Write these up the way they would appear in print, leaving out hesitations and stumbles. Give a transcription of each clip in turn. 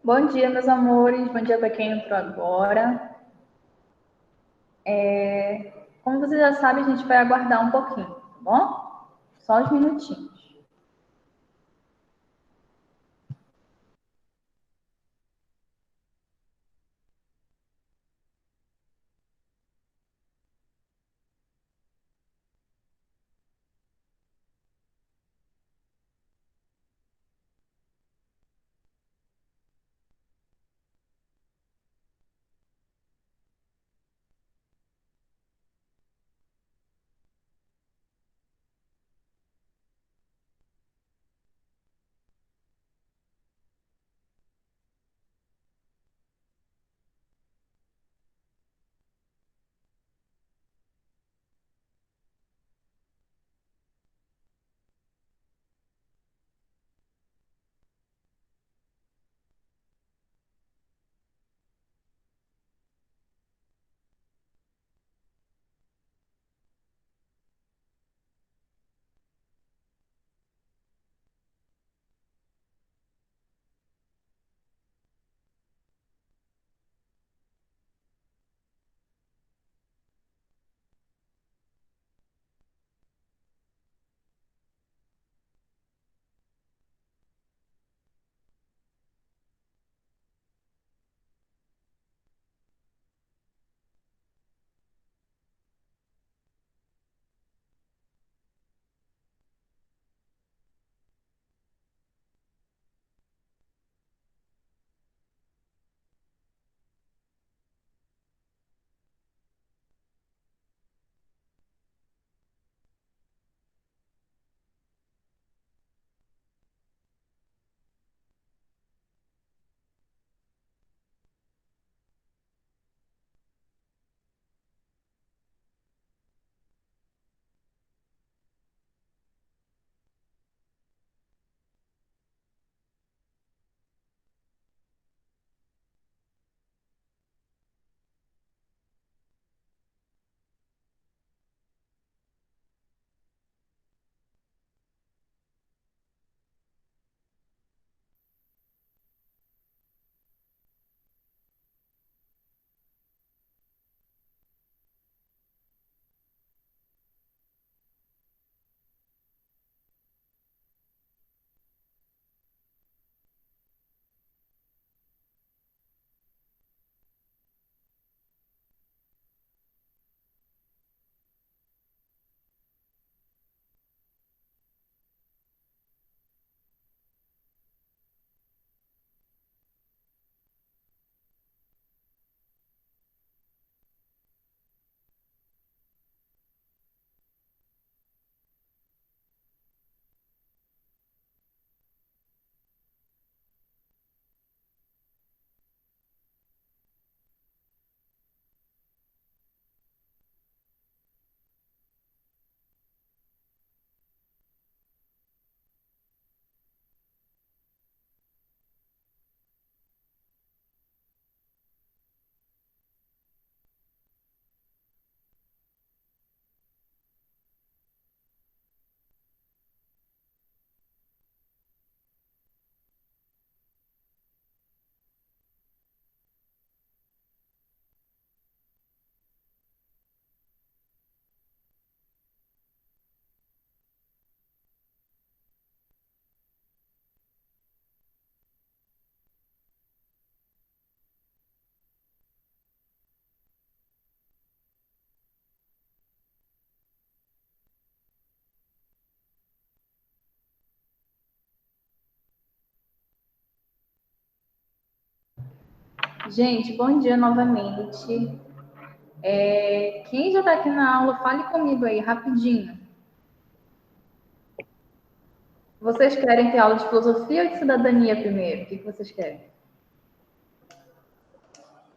Bom dia, meus amores. Bom dia para quem entrou agora. Como vocês já sabem, a gente vai aguardar um pouquinho, tá bom? Só uns minutinhos. Gente, bom dia novamente. Quem já está aqui na aula, fale comigo aí, rapidinho. Vocês querem ter aula de filosofia ou de cidadania primeiro? O que vocês querem?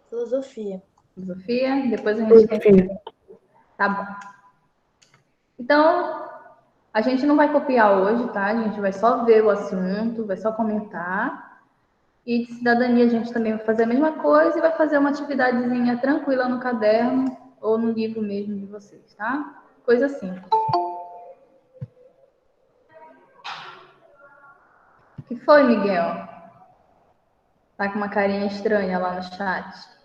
Filosofia. Filosofia? Depois a gente tem. Tá bom. Então, a gente não vai copiar hoje, tá? A gente vai só ver o assunto, vai só comentar. E de cidadania a gente também vai fazer a mesma coisa e vai fazer uma atividadezinha tranquila no caderno ou no livro mesmo de vocês, tá? Coisa simples. O que foi, Miguel? Tá com uma carinha estranha lá no chat.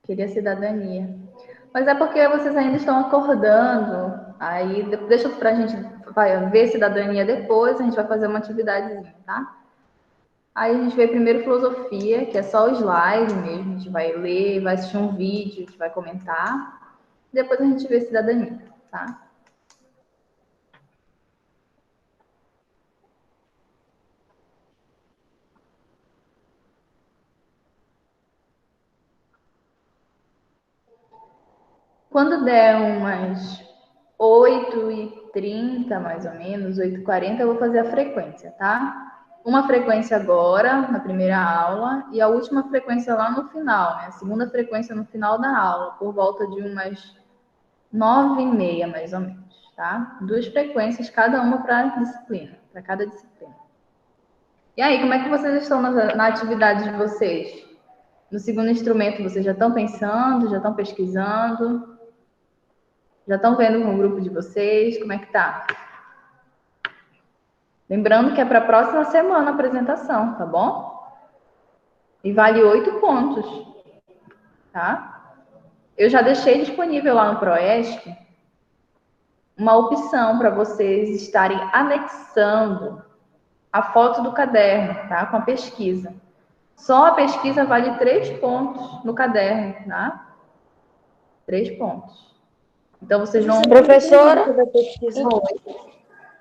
Queria cidadania. Mas é porque vocês ainda estão acordando. Aí deixa pra gente vai ver cidadania depois, a gente vai fazer uma atividadezinha, tá? Aí a gente vê primeiro filosofia, que é só o slide mesmo. A gente vai ler, vai assistir um vídeo, a gente vai comentar. Depois a gente vê cidadania, tá? Quando der umas 8h30, mais ou menos, 8h40, eu vou fazer a frequência, tá? Uma frequência agora, na primeira aula, e a última frequência lá no final, né? A segunda frequência no final da aula, por volta de umas 9h30, mais ou menos, tá? Duas frequências, cada uma para disciplina, para cada disciplina. E aí, como é que vocês estão na atividade de vocês? No segundo instrumento, vocês já estão pensando, já estão pesquisando? Já estão vendo com o grupo de vocês? Como é que tá? Lembrando que é para a próxima semana a apresentação, tá bom? E vale 8 pontos, tá? Eu já deixei disponível lá no Proesc uma opção para vocês estarem anexando a foto do caderno, tá? Com a pesquisa. Só a pesquisa vale 3 pontos no caderno, tá? 3 pontos. Então vocês vão. Professora,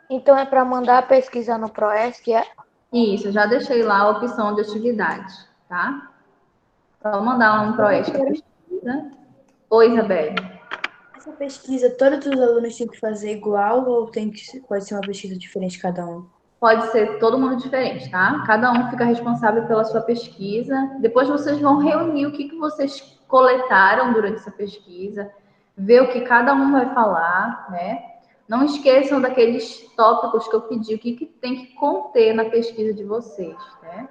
então é para mandar a pesquisa no Proesc, é? Isso, já deixei lá a opção de atividade, tá? Só mandar lá no Proesc a pesquisa. Oi, Isabelle. Essa pesquisa, todos os alunos têm que fazer igual ou pode ser uma pesquisa diferente cada um? Pode ser todo mundo diferente, tá? Cada um fica responsável pela sua pesquisa. Depois vocês vão reunir o que vocês coletaram durante essa pesquisa, ver o que cada um vai falar, né? Não esqueçam daqueles tópicos que eu pedi, o que tem que conter na pesquisa de vocês, né?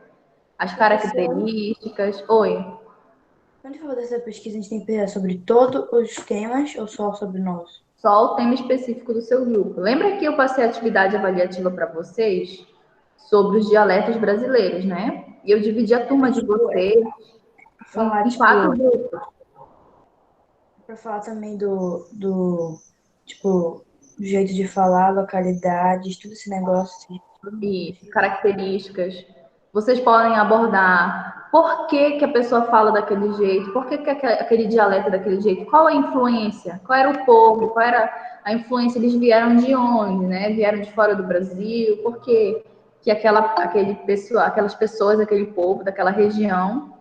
As características. Oi. Quando for dessa pesquisa, a gente tem que pensar sobre todos os temas ou só sobre nós? Só o tema específico do seu grupo. Lembra que eu passei a atividade avaliativa para vocês sobre os dialetos brasileiros, né? E eu dividi a turma de vocês em 4 grupos. Para falar também do jeito de falar, localidades, tudo esse negócio. E características. Vocês podem abordar por que a pessoa fala daquele jeito, por que aquele dialeto é daquele jeito, qual a influência, qual era o povo, qual era a influência, eles vieram de onde, né? Vieram de fora do Brasil, por que aquelas pessoas, aquele povo daquela região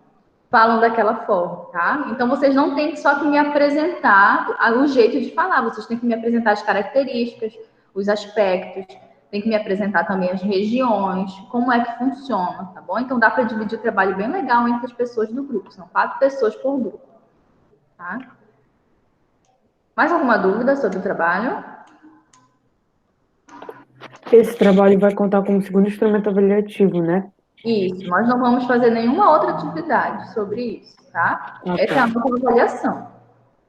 falam daquela forma, tá? Então vocês não têm só que me apresentar o jeito de falar, vocês têm que me apresentar as características, os aspectos, tem que me apresentar também as regiões, como é que funciona, tá bom? Então dá para dividir o trabalho bem legal entre as pessoas do grupo, são 4 pessoas por grupo, tá? Mais alguma dúvida sobre o trabalho? Esse trabalho vai contar como segundo instrumento avaliativo, né? Isso, nós não vamos fazer nenhuma outra atividade sobre isso, tá? Essa é a nossa avaliação,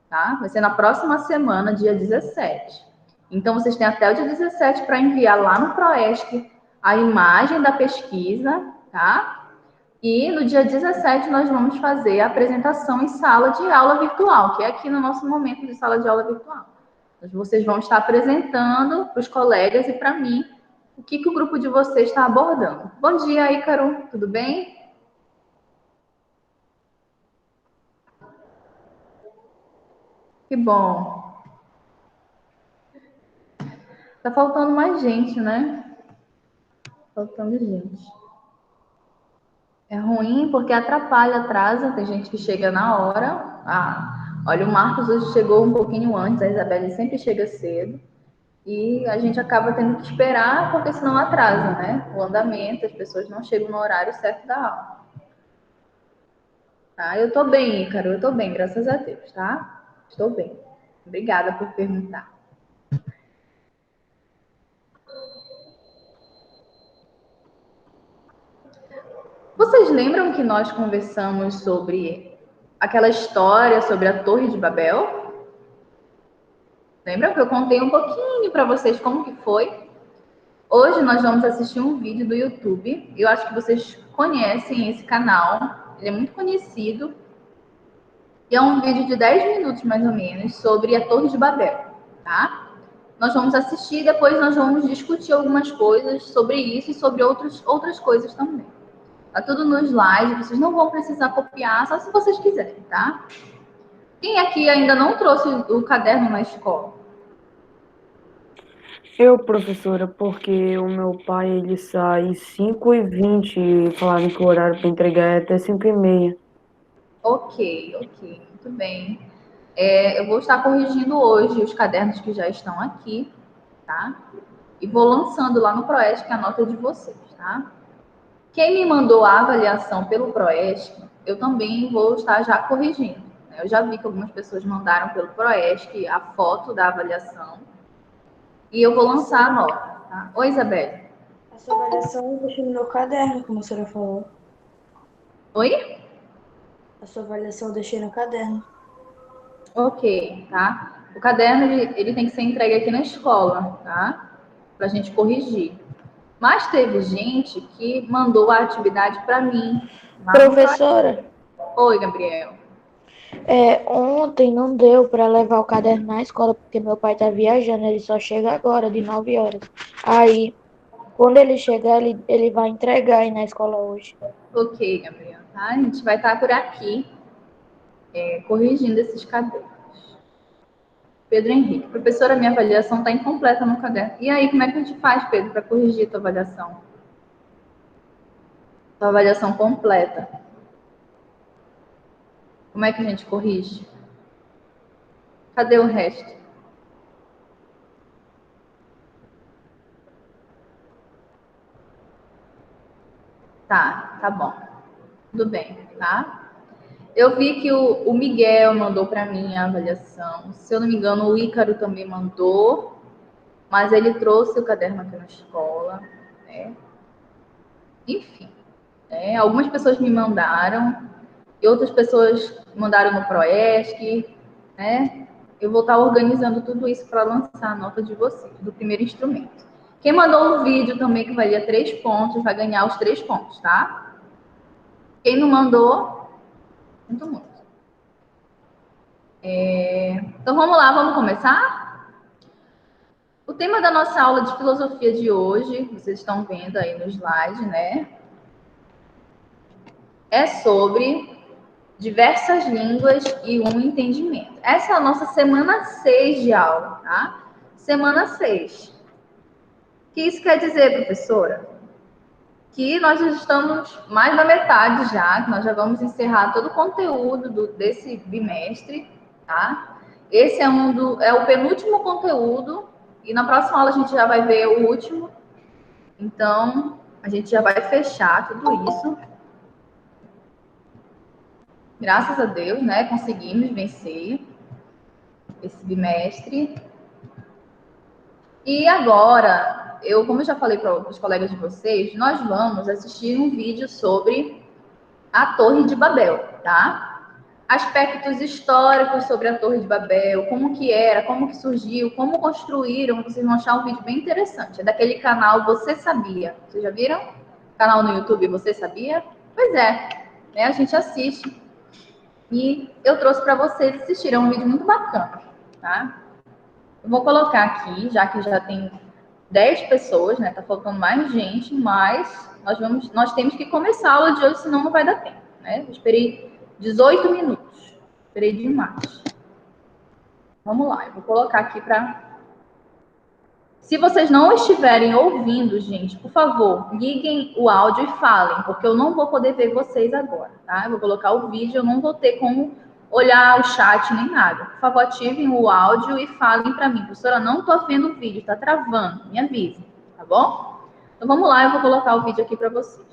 tá? Vai ser na próxima semana, dia 17. Então, vocês têm até o dia 17 para enviar lá no Proesc a imagem da pesquisa, tá? E no dia 17 nós vamos fazer a apresentação em sala de aula virtual, que é aqui no nosso momento de sala de aula virtual. Vocês vão estar apresentando para os colegas e para mim o que o grupo de vocês está abordando. Bom dia, Ícaro, tudo bem? Que bom. Tá faltando mais gente, né? Faltando gente. É ruim porque atrapalha, atrasa. Tem gente que chega na hora. Ah, olha, o Marcos hoje chegou um pouquinho antes, a Isabelle sempre chega cedo. E a gente acaba tendo que esperar, porque senão atrasa, né? O andamento, as pessoas não chegam no horário certo da aula. Tá? Eu tô bem, Ícaro, eu tô bem, graças a Deus, tá? Estou bem. Obrigada por perguntar. Vocês lembram que nós conversamos sobre aquela história sobre a Torre de Babel? Lembra que eu contei um pouquinho para vocês como que foi? Hoje nós vamos assistir um vídeo do YouTube. Eu acho que vocês conhecem esse canal. Ele é muito conhecido. E é um vídeo de 10 minutos, mais ou menos, sobre a Torre de Babel, tá? Nós vamos assistir e depois nós vamos discutir algumas coisas sobre isso e sobre outras coisas também. Tá tudo no slide, vocês não vão precisar copiar, só se vocês quiserem, tá? Quem aqui ainda não trouxe o caderno na escola? Eu, professora, porque o meu pai, ele sai 5h20 e falaram que o horário para entregar é até 5h30. Ok, muito bem. Eu vou estar corrigindo hoje os cadernos que já estão aqui, tá? E vou lançando lá no Proesc a nota de vocês, tá? Quem me mandou a avaliação pelo Proesc, eu também vou estar já corrigindo. Eu já vi que algumas pessoas mandaram pelo Proesc a foto da avaliação e eu vou lançar a nota, tá? Oi, Isabelle. Essa avaliação eu deixei no meu caderno, como a senhora falou. Oi? A sua avaliação eu deixei no caderno. Ok, tá? O caderno, ele tem que ser entregue aqui na escola, tá? Pra gente corrigir. Mas teve gente que mandou a atividade para mim. Professora, Oi, Gabriel. ontem não deu para levar o caderno na escola porque meu pai tá viajando, ele só chega agora, de 9 horas. Aí, quando ele chegar, ele vai entregar aí na escola hoje. Ok, Gabriel, tá? A gente vai estar por aqui corrigindo esses cadernos. Pedro Henrique, professora, minha avaliação está incompleta no caderno. E aí, como é que a gente faz, Pedro, para corrigir a tua avaliação? Tua avaliação completa. Como é que a gente corrige? Cadê o resto? Tá bom. Tudo bem, tá? Eu vi que o Miguel mandou para mim a avaliação. Se eu não me engano, o Ícaro também mandou, mas ele trouxe o caderno aqui na escola, né? Enfim, né? Algumas pessoas me mandaram e outras pessoas mandaram no Proesc, né? Eu vou estar organizando tudo isso para lançar a nota de vocês, do primeiro instrumento. Quem mandou um vídeo também que valia 3 pontos, vai ganhar os 3 pontos, tá? Quem não mandou, sinto muito. Então vamos lá, vamos começar? O tema da nossa aula de filosofia de hoje, vocês estão vendo aí no slide, né? É sobre diversas línguas e um entendimento. Essa é a nossa semana 6 de aula, tá? Semana 6. O que isso quer dizer, professora? Que nós já estamos mais da metade já, que nós já vamos encerrar todo o conteúdo desse bimestre, tá? Esse é o penúltimo conteúdo e na próxima aula a gente já vai ver o último. Então, a gente já vai fechar tudo isso. Graças a Deus, né? Conseguimos vencer esse bimestre. E agora, como eu já falei para os colegas de vocês, nós vamos assistir um vídeo sobre a Torre de Babel, tá? Aspectos históricos sobre a Torre de Babel, como que era, como que surgiu, como construíram. Vocês vão achar um vídeo bem interessante. É daquele canal Você Sabia. Vocês já viram? Canal no YouTube Você Sabia? Pois é, né? A gente assiste. E eu trouxe para vocês assistirem. É um vídeo muito bacana, tá? Eu vou colocar aqui, já que já tem 10 pessoas, né? Tá faltando mais gente, mas nós temos que começar a aula de hoje, senão não vai dar tempo, né? Eu esperei 18 minutos. Esperei demais. Vamos lá, eu vou colocar aqui para... Se vocês não estiverem ouvindo, gente, por favor, liguem o áudio e falem, porque eu não vou poder ver vocês agora, tá? Eu vou colocar o vídeo, eu não vou ter como olhar o chat nem nada. Por favor, ativem o áudio e falem para mim. Professora, não tô vendo o vídeo, tá travando. Me avisem, tá bom? Então vamos lá, eu vou colocar o vídeo aqui para vocês.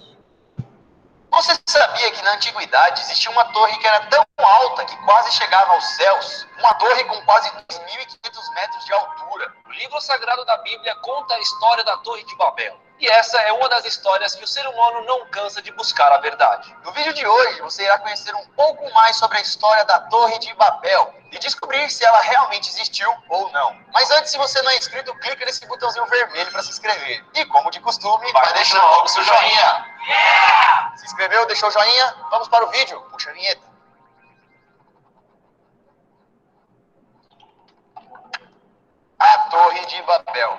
Você sabia que na antiguidade existia uma torre que era tão alta que quase chegava aos céus? Uma torre com quase 2.500 metros de altura. O livro sagrado da Bíblia conta a história da Torre de Babel. E essa é uma das histórias que o ser humano não cansa de buscar a verdade. No vídeo de hoje, você irá conhecer um pouco mais sobre a história da Torre de Babel e descobrir se ela realmente existiu ou não. Mas antes, se você não é inscrito, clica nesse botãozinho vermelho para se inscrever. E como de costume, vai deixando logo o seu joinha. Se inscreveu, deixou o joinha? Vamos para o vídeo. Puxa a vinheta. A Torre de Babel.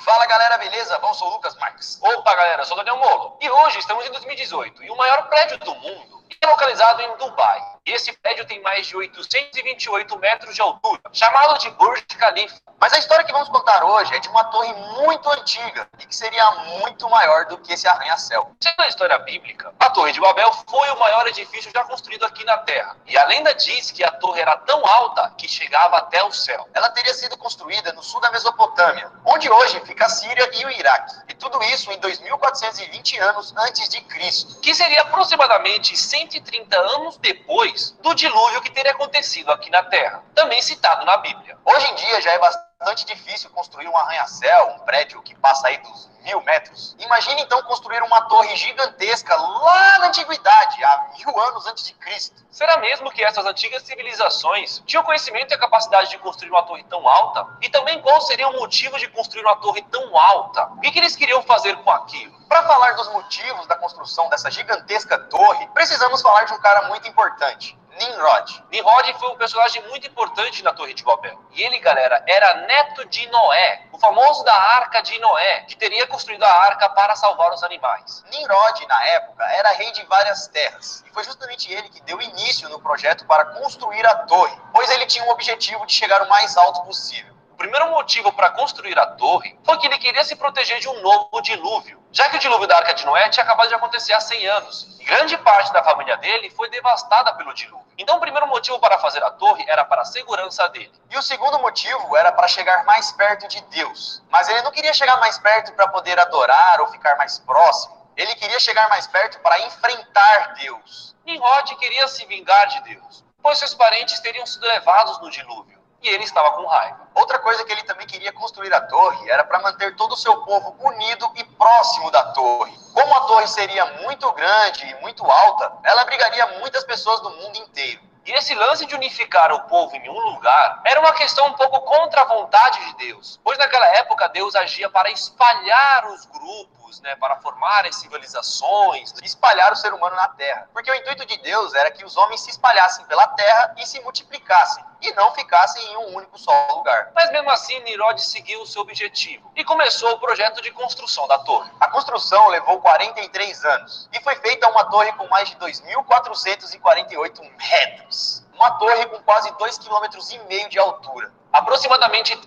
Fala galera, beleza? Bom, sou o Lucas Marques. Opa galera, eu sou o Daniel Molo. E hoje estamos em 2018 e o maior prédio do mundo é localizado em Dubai. E esse prédio tem mais de 828 metros de altura, chamado de Burj Khalifa. Mas a história que vamos contar hoje é de uma torre muito antiga e que seria muito maior do que esse arranha-céu. Segundo a história bíblica, a Torre de Babel foi o maior edifício já construído aqui na Terra. E a lenda diz que a torre era tão alta que chegava até o céu. Ela teria sido construída no sul da Mesopotâmia, onde hoje fica a Síria e o Iraque. E tudo isso em 2420 anos antes de Cristo, que seria aproximadamente 130 anos depois do dilúvio que teria acontecido aqui na Terra, também citado na Bíblia. Hoje em dia já é bastante difícil construir um arranha-céu, um prédio que passa aí dos 1000 metros. Imagine então construir uma torre gigantesca lá na antiguidade, há 1000 anos antes de Cristo. Será mesmo que essas antigas civilizações tinham conhecimento e a capacidade de construir uma torre tão alta? E também qual seria o motivo de construir uma torre tão alta? O que eles queriam fazer com aquilo? Para falar dos motivos da construção dessa gigantesca torre, precisamos falar de um cara muito importante. Nimrod. Nimrod foi um personagem muito importante na Torre de Babel. E ele, galera, era neto de Noé, o famoso da Arca de Noé, que teria construído a arca para salvar os animais. Nimrod, na época, era rei de várias terras. E foi justamente ele que deu início no projeto para construir a torre, pois ele tinha o objetivo de chegar o mais alto possível. O primeiro motivo para construir a torre foi que ele queria se proteger de um novo dilúvio, já que o dilúvio da Arca de Noé tinha acabado de acontecer há 100 anos, e grande parte da família dele foi devastada pelo dilúvio. Então o primeiro motivo para fazer a torre era para a segurança dele. E o segundo motivo era para chegar mais perto de Deus. Mas ele não queria chegar mais perto para poder adorar ou ficar mais próximo. Ele queria chegar mais perto para enfrentar Deus. Nimrod queria se vingar de Deus, pois seus parentes teriam sido levados no dilúvio. E ele estava com raiva. Outra coisa que ele também queria construir a torre era para manter todo o seu povo unido e próximo da torre. Como a torre seria muito grande e muito alta, ela abrigaria muitas pessoas do mundo inteiro. E esse lance de unificar o povo em um lugar era uma questão um pouco contra a vontade de Deus, pois naquela época Deus agia para espalhar os grupos, para formarem civilizações, espalhar o ser humano na Terra. Porque o intuito de Deus era que os homens se espalhassem pela Terra e se multiplicassem, e não ficassem em um único só lugar. Mas mesmo assim, Nimrod seguiu o seu objetivo e começou o projeto de construção da torre. A construção levou 43 anos e foi feita uma torre com mais de 2.448 metros. Uma torre com quase 2,5 km de altura. Aproximadamente...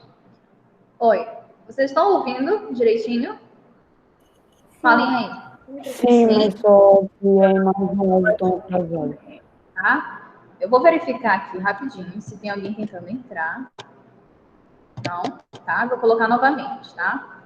Oi, vocês estão ouvindo direitinho? Falem aí. Sim, mas só que a imagem está atrasada. Tá? Eu vou verificar aqui rapidinho se tem alguém tentando entrar. Não, tá? Vou colocar novamente, tá?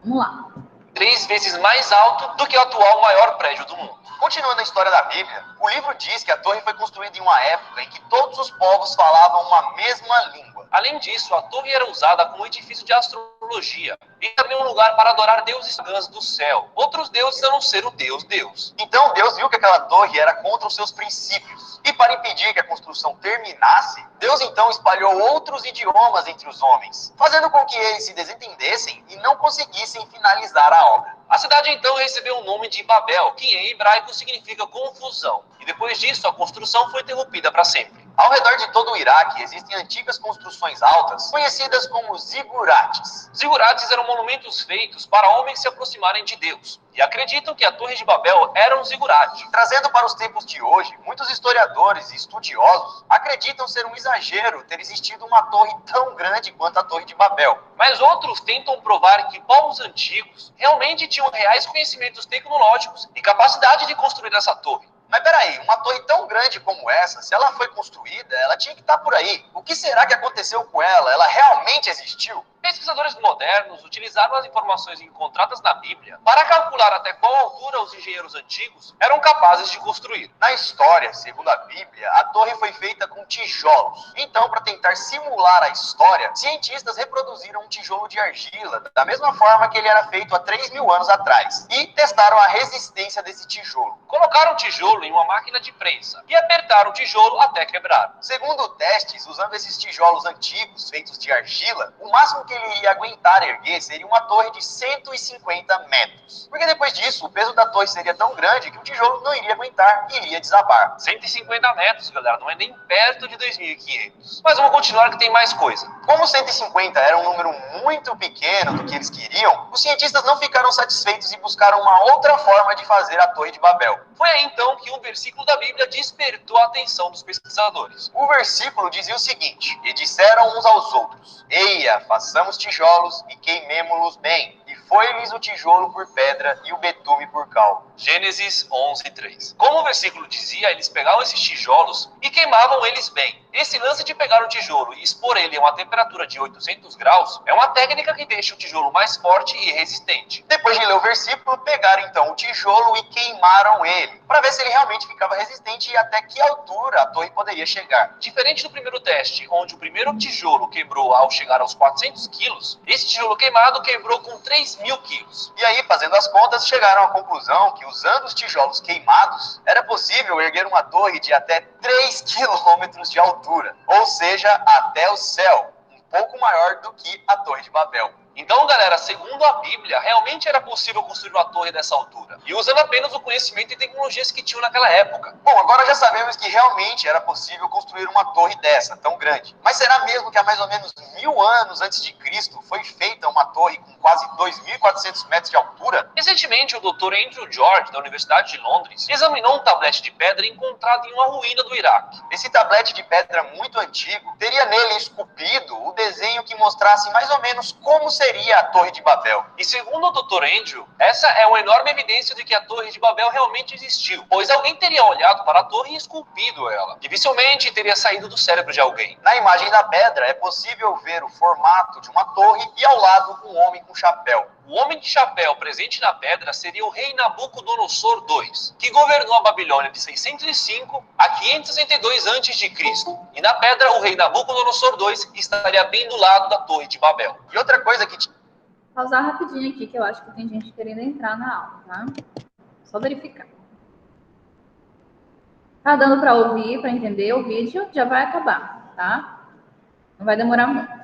Vamos lá. 3 vezes mais alto do que o atual maior prédio do mundo. Continuando a história da Bíblia, o livro diz que a torre foi construída em uma época em que todos os povos falavam uma mesma língua. Além disso, a torre era usada como edifício de astrologia e também um lugar para adorar deuses pagãos do céu, outros deuses a não ser o Deus. Então Deus viu que aquela torre era contra os seus princípios. E para impedir que a construção terminasse, Deus então espalhou outros idiomas entre os homens, fazendo com que eles se desentendessem e não conseguissem finalizar a obra. A cidade então recebeu o nome de Babel, que em hebraico significa confusão. E depois disso, a construção foi interrompida para sempre. Ao redor de todo o Iraque existem antigas construções altas, conhecidas como zigurates. Zigurates eram monumentos feitos para homens se aproximarem de Deus. E acreditam que a Torre de Babel era um zigurate. Trazendo para os tempos de hoje, muitos historiadores e estudiosos acreditam ser um exagero ter existido uma torre tão grande quanto a Torre de Babel. Mas outros tentam provar que povos antigos realmente tinham reais conhecimentos tecnológicos e capacidade de construir essa torre. Mas peraí, uma torre tão grande como essa, se ela foi construída, ela tinha que estar por aí. O que será que aconteceu com ela? Ela realmente existiu? pesquisadores modernos utilizaram as informações encontradas na Bíblia para calcular até qual altura os engenheiros antigos eram capazes de construir. Na história, segundo a Bíblia, a torre foi feita com tijolos. Então, para tentar simular a história, cientistas reproduziram um tijolo de argila da mesma forma que ele era feito há 3.000 anos atrás e testaram a resistência desse tijolo. Colocaram o tijolo em uma máquina de prensa e apertaram o tijolo até quebrar. Segundo testes, usando esses tijolos antigos feitos de argila, o máximo que ele iria aguentar erguer seria uma torre de 150 metros. Porque depois disso, o peso da torre seria tão grande que o tijolo não iria aguentar e iria desabar. 150 metros, galera, não é nem perto de 2.500. Mas vamos continuar que tem mais coisa. Como 150 era um número muito pequeno do que eles queriam, os cientistas não ficaram satisfeitos e buscaram uma outra forma de fazer a Torre de Babel. Foi aí então que um versículo da Bíblia despertou a atenção dos pesquisadores. O versículo dizia o seguinte: e disseram uns aos outros: eia, façamos tijolos e queimemo-los bem. E foi-lhes o tijolo por pedra e o betume por cal. Gênesis 11:3. Como o versículo dizia, eles pegavam esses tijolos e queimavam eles bem. Esse lance de pegar o tijolo e expor ele a uma temperatura de 800 graus é uma técnica que deixa o tijolo mais forte e resistente. Depois de ler o versículo, pegaram então o tijolo e queimaram ele, para ver se ele realmente ficava resistente e até que altura a torre poderia chegar. Diferente do primeiro teste, onde o primeiro tijolo quebrou ao chegar aos 400 quilos, esse tijolo queimado quebrou com 3.000 quilos. E aí, fazendo as contas, chegaram à conclusão que usando os tijolos queimados, era possível erguer uma torre de até 3 quilômetros de altura, ou seja, até o céu, um pouco maior do que a Torre de Babel. Então, galera, segundo a Bíblia, realmente era possível construir uma torre dessa altura, e usando apenas o conhecimento e tecnologias que tinham naquela época. Bom, agora já sabemos que realmente era possível construir uma torre dessa, tão grande. Mas será mesmo que há mais ou menos 1.000 anos antes de Cristo foi feita uma torre com quase 2.400 metros de altura? Recentemente, o Dr. Andrew George, da Universidade de Londres, examinou um tablete de pedra encontrado em uma ruína do Iraque. Esse tablete de pedra muito antigo teria nele esculpido o desenho que mostrasse mais ou menos como seria a Torre de Babel. E segundo o Dr. Andrew, essa é uma enorme evidência de que a Torre de Babel realmente existiu, pois alguém teria olhado para a torre e esculpido ela. Dificilmente teria saído do cérebro de alguém. Na imagem da pedra é possível ver o formato de uma torre e ao lado um homem com chapéu. O homem de chapéu presente na pedra seria o rei Nabucodonosor II, que governou a Babilônia de 605 a 562 a.C. E na pedra, o rei Nabucodonosor II estaria bem do lado da Torre de Babel. E outra coisa que... Pausar rapidinho aqui, que eu acho que tem gente querendo entrar na aula, tá? Só verificar. Tá dando para ouvir, para entender? O vídeo já vai acabar, tá? Não vai demorar muito.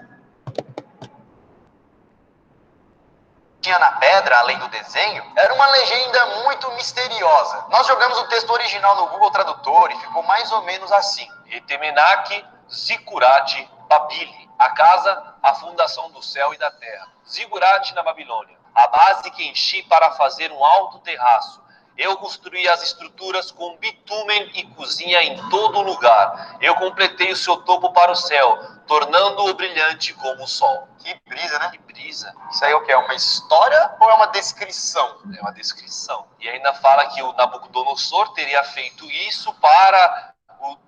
Tinha na pedra, além do desenho, era uma legenda muito misteriosa. Nós jogamos o texto original no Google Tradutor e ficou mais ou menos assim: Etemenac Zicurat Babili, a casa, a fundação do céu e da terra. Zigurat na Babilônia, a base que enchi para fazer um alto terraço. Eu construí as estruturas com bitumen e cozinha em todo lugar. Eu completei o seu topo para o céu, tornando-o brilhante como o sol. Que brisa, né? Que brisa. Isso aí é o quê? É uma história ou é uma descrição? É uma descrição. E ainda fala que o Nabucodonosor teria feito isso para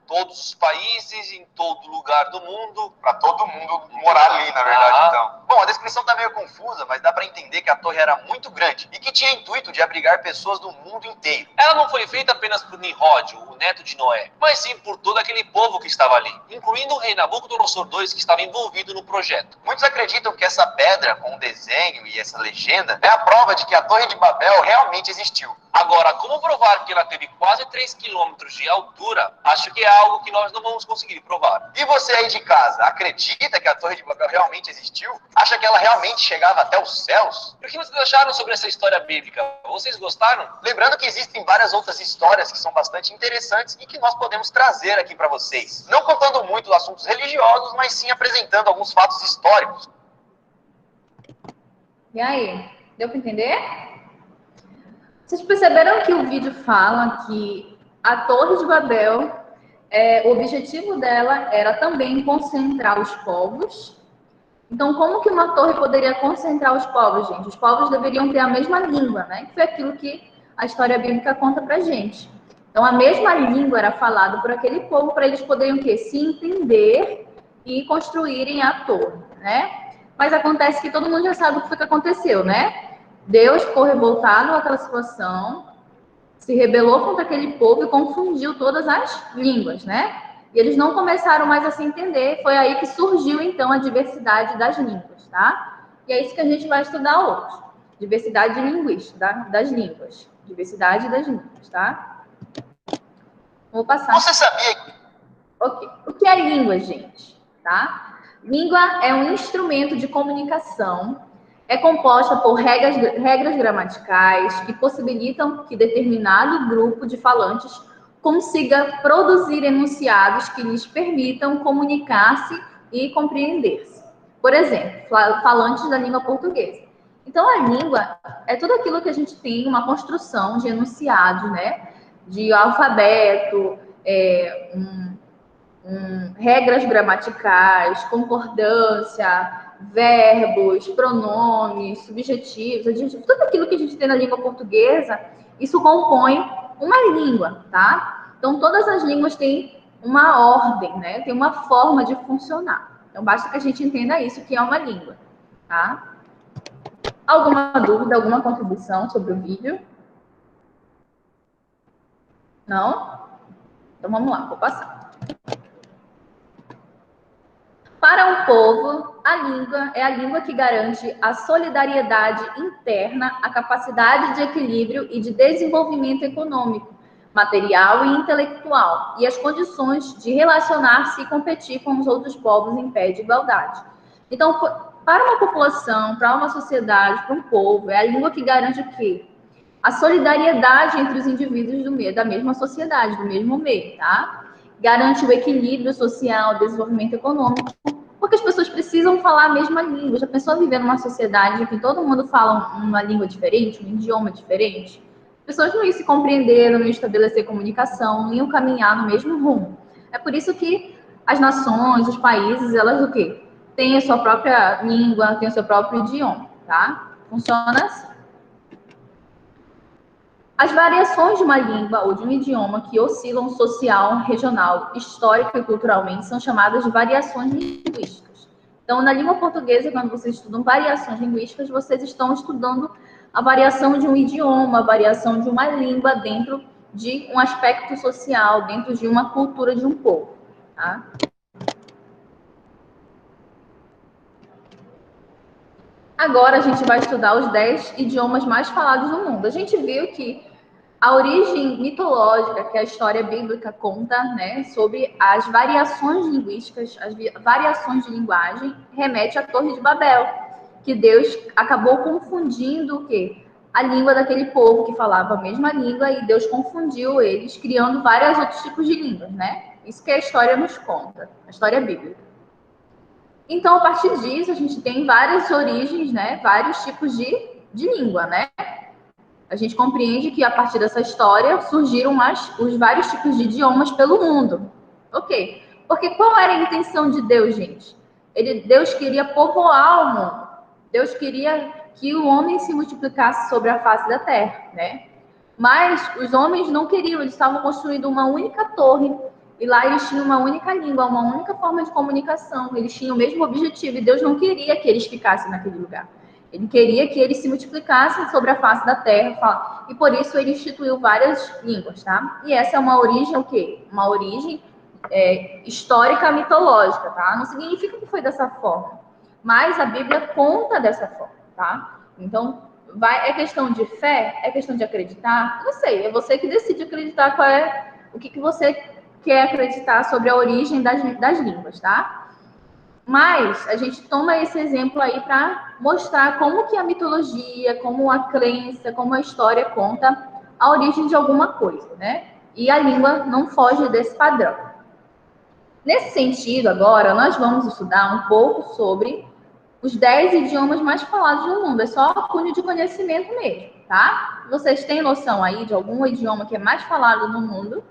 todos os países, em todo lugar do mundo. Para todo mundo morar ali, na verdade, então. Bom, a descrição tá meio confusa, mas dá para entender que a torre era muito grande e que tinha intuito de abrigar pessoas do mundo inteiro. Ela não foi feita apenas por Nimrod, o neto de Noé, mas sim por todo aquele povo que estava ali, incluindo o rei Nabucodonosor II, que estava envolvido no projeto. Muitos acreditam que essa pedra com o desenho e essa legenda é a prova de que a Torre de Babel realmente existiu. Agora, como provar que ela teve quase 3 quilômetros de altura, acho que é algo que nós não vamos conseguir provar. E você aí de casa, acredita que a Torre de Babel realmente existiu? Acha que ela realmente chegava até os céus? E o que vocês acharam sobre essa história bíblica? Vocês gostaram? Lembrando que existem várias outras histórias que são bastante interessantes e que nós podemos trazer aqui para vocês. Não contando muito assuntos religiosos, mas sim apresentando alguns fatos históricos. E aí, deu para entender? Vocês perceberam que o vídeo fala que a Torre de Babel, o objetivo dela era também concentrar os povos. Então, como que uma torre poderia concentrar os povos, gente? Os povos deveriam ter a mesma língua, né? Que foi aquilo que a história bíblica conta pra gente. Então, a mesma língua era falada por aquele povo para eles poderem o quê? Se entender e construírem a torre, né? Mas acontece que todo mundo já sabe o que foi que aconteceu, né? Deus ficou revoltado com aquela situação, se rebelou contra aquele povo e confundiu todas as línguas, né? E eles não começaram mais a se entender. Foi aí que surgiu, então, a diversidade das línguas, tá? E é isso que a gente vai estudar hoje. Diversidade linguística, tá? Das línguas. Diversidade das línguas, tá? Vou passar. Você sabia que Ok. O que é língua, gente? Tá? Língua é um instrumento de comunicação, é composta por regras gramaticais que possibilitam que determinado grupo de falantes consiga produzir enunciados que lhes permitam comunicar-se e compreender-se. Por exemplo, falantes da língua portuguesa. Então, a língua é tudo aquilo que a gente tem uma construção de enunciados, né? De alfabeto, regras gramaticais, concordância, verbos, pronomes, subjetivos, adjetivos, tudo aquilo que a gente tem na língua portuguesa, isso compõe uma língua, tá? Então, todas as línguas têm uma ordem, né? Tem uma forma de funcionar. Então, basta que a gente entenda isso, que é uma língua, tá? Alguma dúvida, alguma contribuição sobre o vídeo? Não? Então, vamos lá, vou passar. Para um povo, a língua é a língua que garante a solidariedade interna, a capacidade de equilíbrio e de desenvolvimento econômico, material e intelectual, e as condições de relacionar-se e competir com os outros povos em pé de igualdade. Então, para uma população, para uma sociedade, para um povo, é a língua que garante o quê? A solidariedade entre os indivíduos da mesma sociedade, do mesmo meio, tá? Garante o equilíbrio social, o desenvolvimento econômico, porque as pessoas precisam falar a mesma língua. Já pensou viver numa sociedade em que todo mundo fala uma língua diferente, um idioma diferente? As pessoas não iam se compreender, não iam estabelecer comunicação, não iam caminhar no mesmo rumo. É por isso que as nações, os países, elas o quê? Têm a sua própria língua, têm o seu próprio idioma, tá? Funciona assim. As variações de uma língua ou de um idioma que oscilam social, regional, histórico e culturalmente são chamadas de variações linguísticas. Então, na língua portuguesa, quando vocês estudam variações linguísticas, vocês estão estudando a variação de um idioma, a variação de uma língua dentro de um aspecto social, dentro de uma cultura de um povo, tá? Agora a gente vai estudar os 10 idiomas mais falados no mundo. A gente viu que a origem mitológica que a história bíblica conta, né, sobre as variações linguísticas, as variações de linguagem, remete à Torre de Babel, que Deus acabou confundindo o quê? A língua daquele povo que falava a mesma língua e Deus confundiu eles, criando vários outros tipos de línguas, né? Isso que a história nos conta, a história bíblica. Então, a partir disso, a gente tem várias origens, né? Vários tipos de língua, né? A gente compreende que, a partir dessa história, surgiram os vários tipos de idiomas pelo mundo. Ok. Porque qual era a intenção de Deus, gente? Deus queria povoar o mundo. Deus queria que o homem se multiplicasse sobre a face da terra, né? Mas os homens não queriam, eles estavam construindo uma única torre. E lá eles tinham uma única língua, uma única forma de comunicação. Eles tinham o mesmo objetivo. E Deus não queria que eles ficassem naquele lugar. Ele queria que eles se multiplicassem sobre a face da terra. E por isso ele instituiu várias línguas, tá? E essa é uma origem o quê? Uma origem histórica mitológica, tá? Não significa que foi dessa forma. Mas a Bíblia conta dessa forma, tá? Então, é questão de fé? É questão de acreditar? Não sei, é você que decide acreditar o que você quer acreditar sobre a origem das línguas, tá? Mas a gente toma esse exemplo aí para mostrar como que a mitologia, como a crença, como a história conta a origem de alguma coisa, né? E a língua não foge desse padrão. Nesse sentido, agora, nós vamos estudar um pouco sobre os 10 idiomas mais falados no mundo. É só cunho de conhecimento mesmo, tá? Vocês têm noção aí de algum idioma que é mais falado no mundo?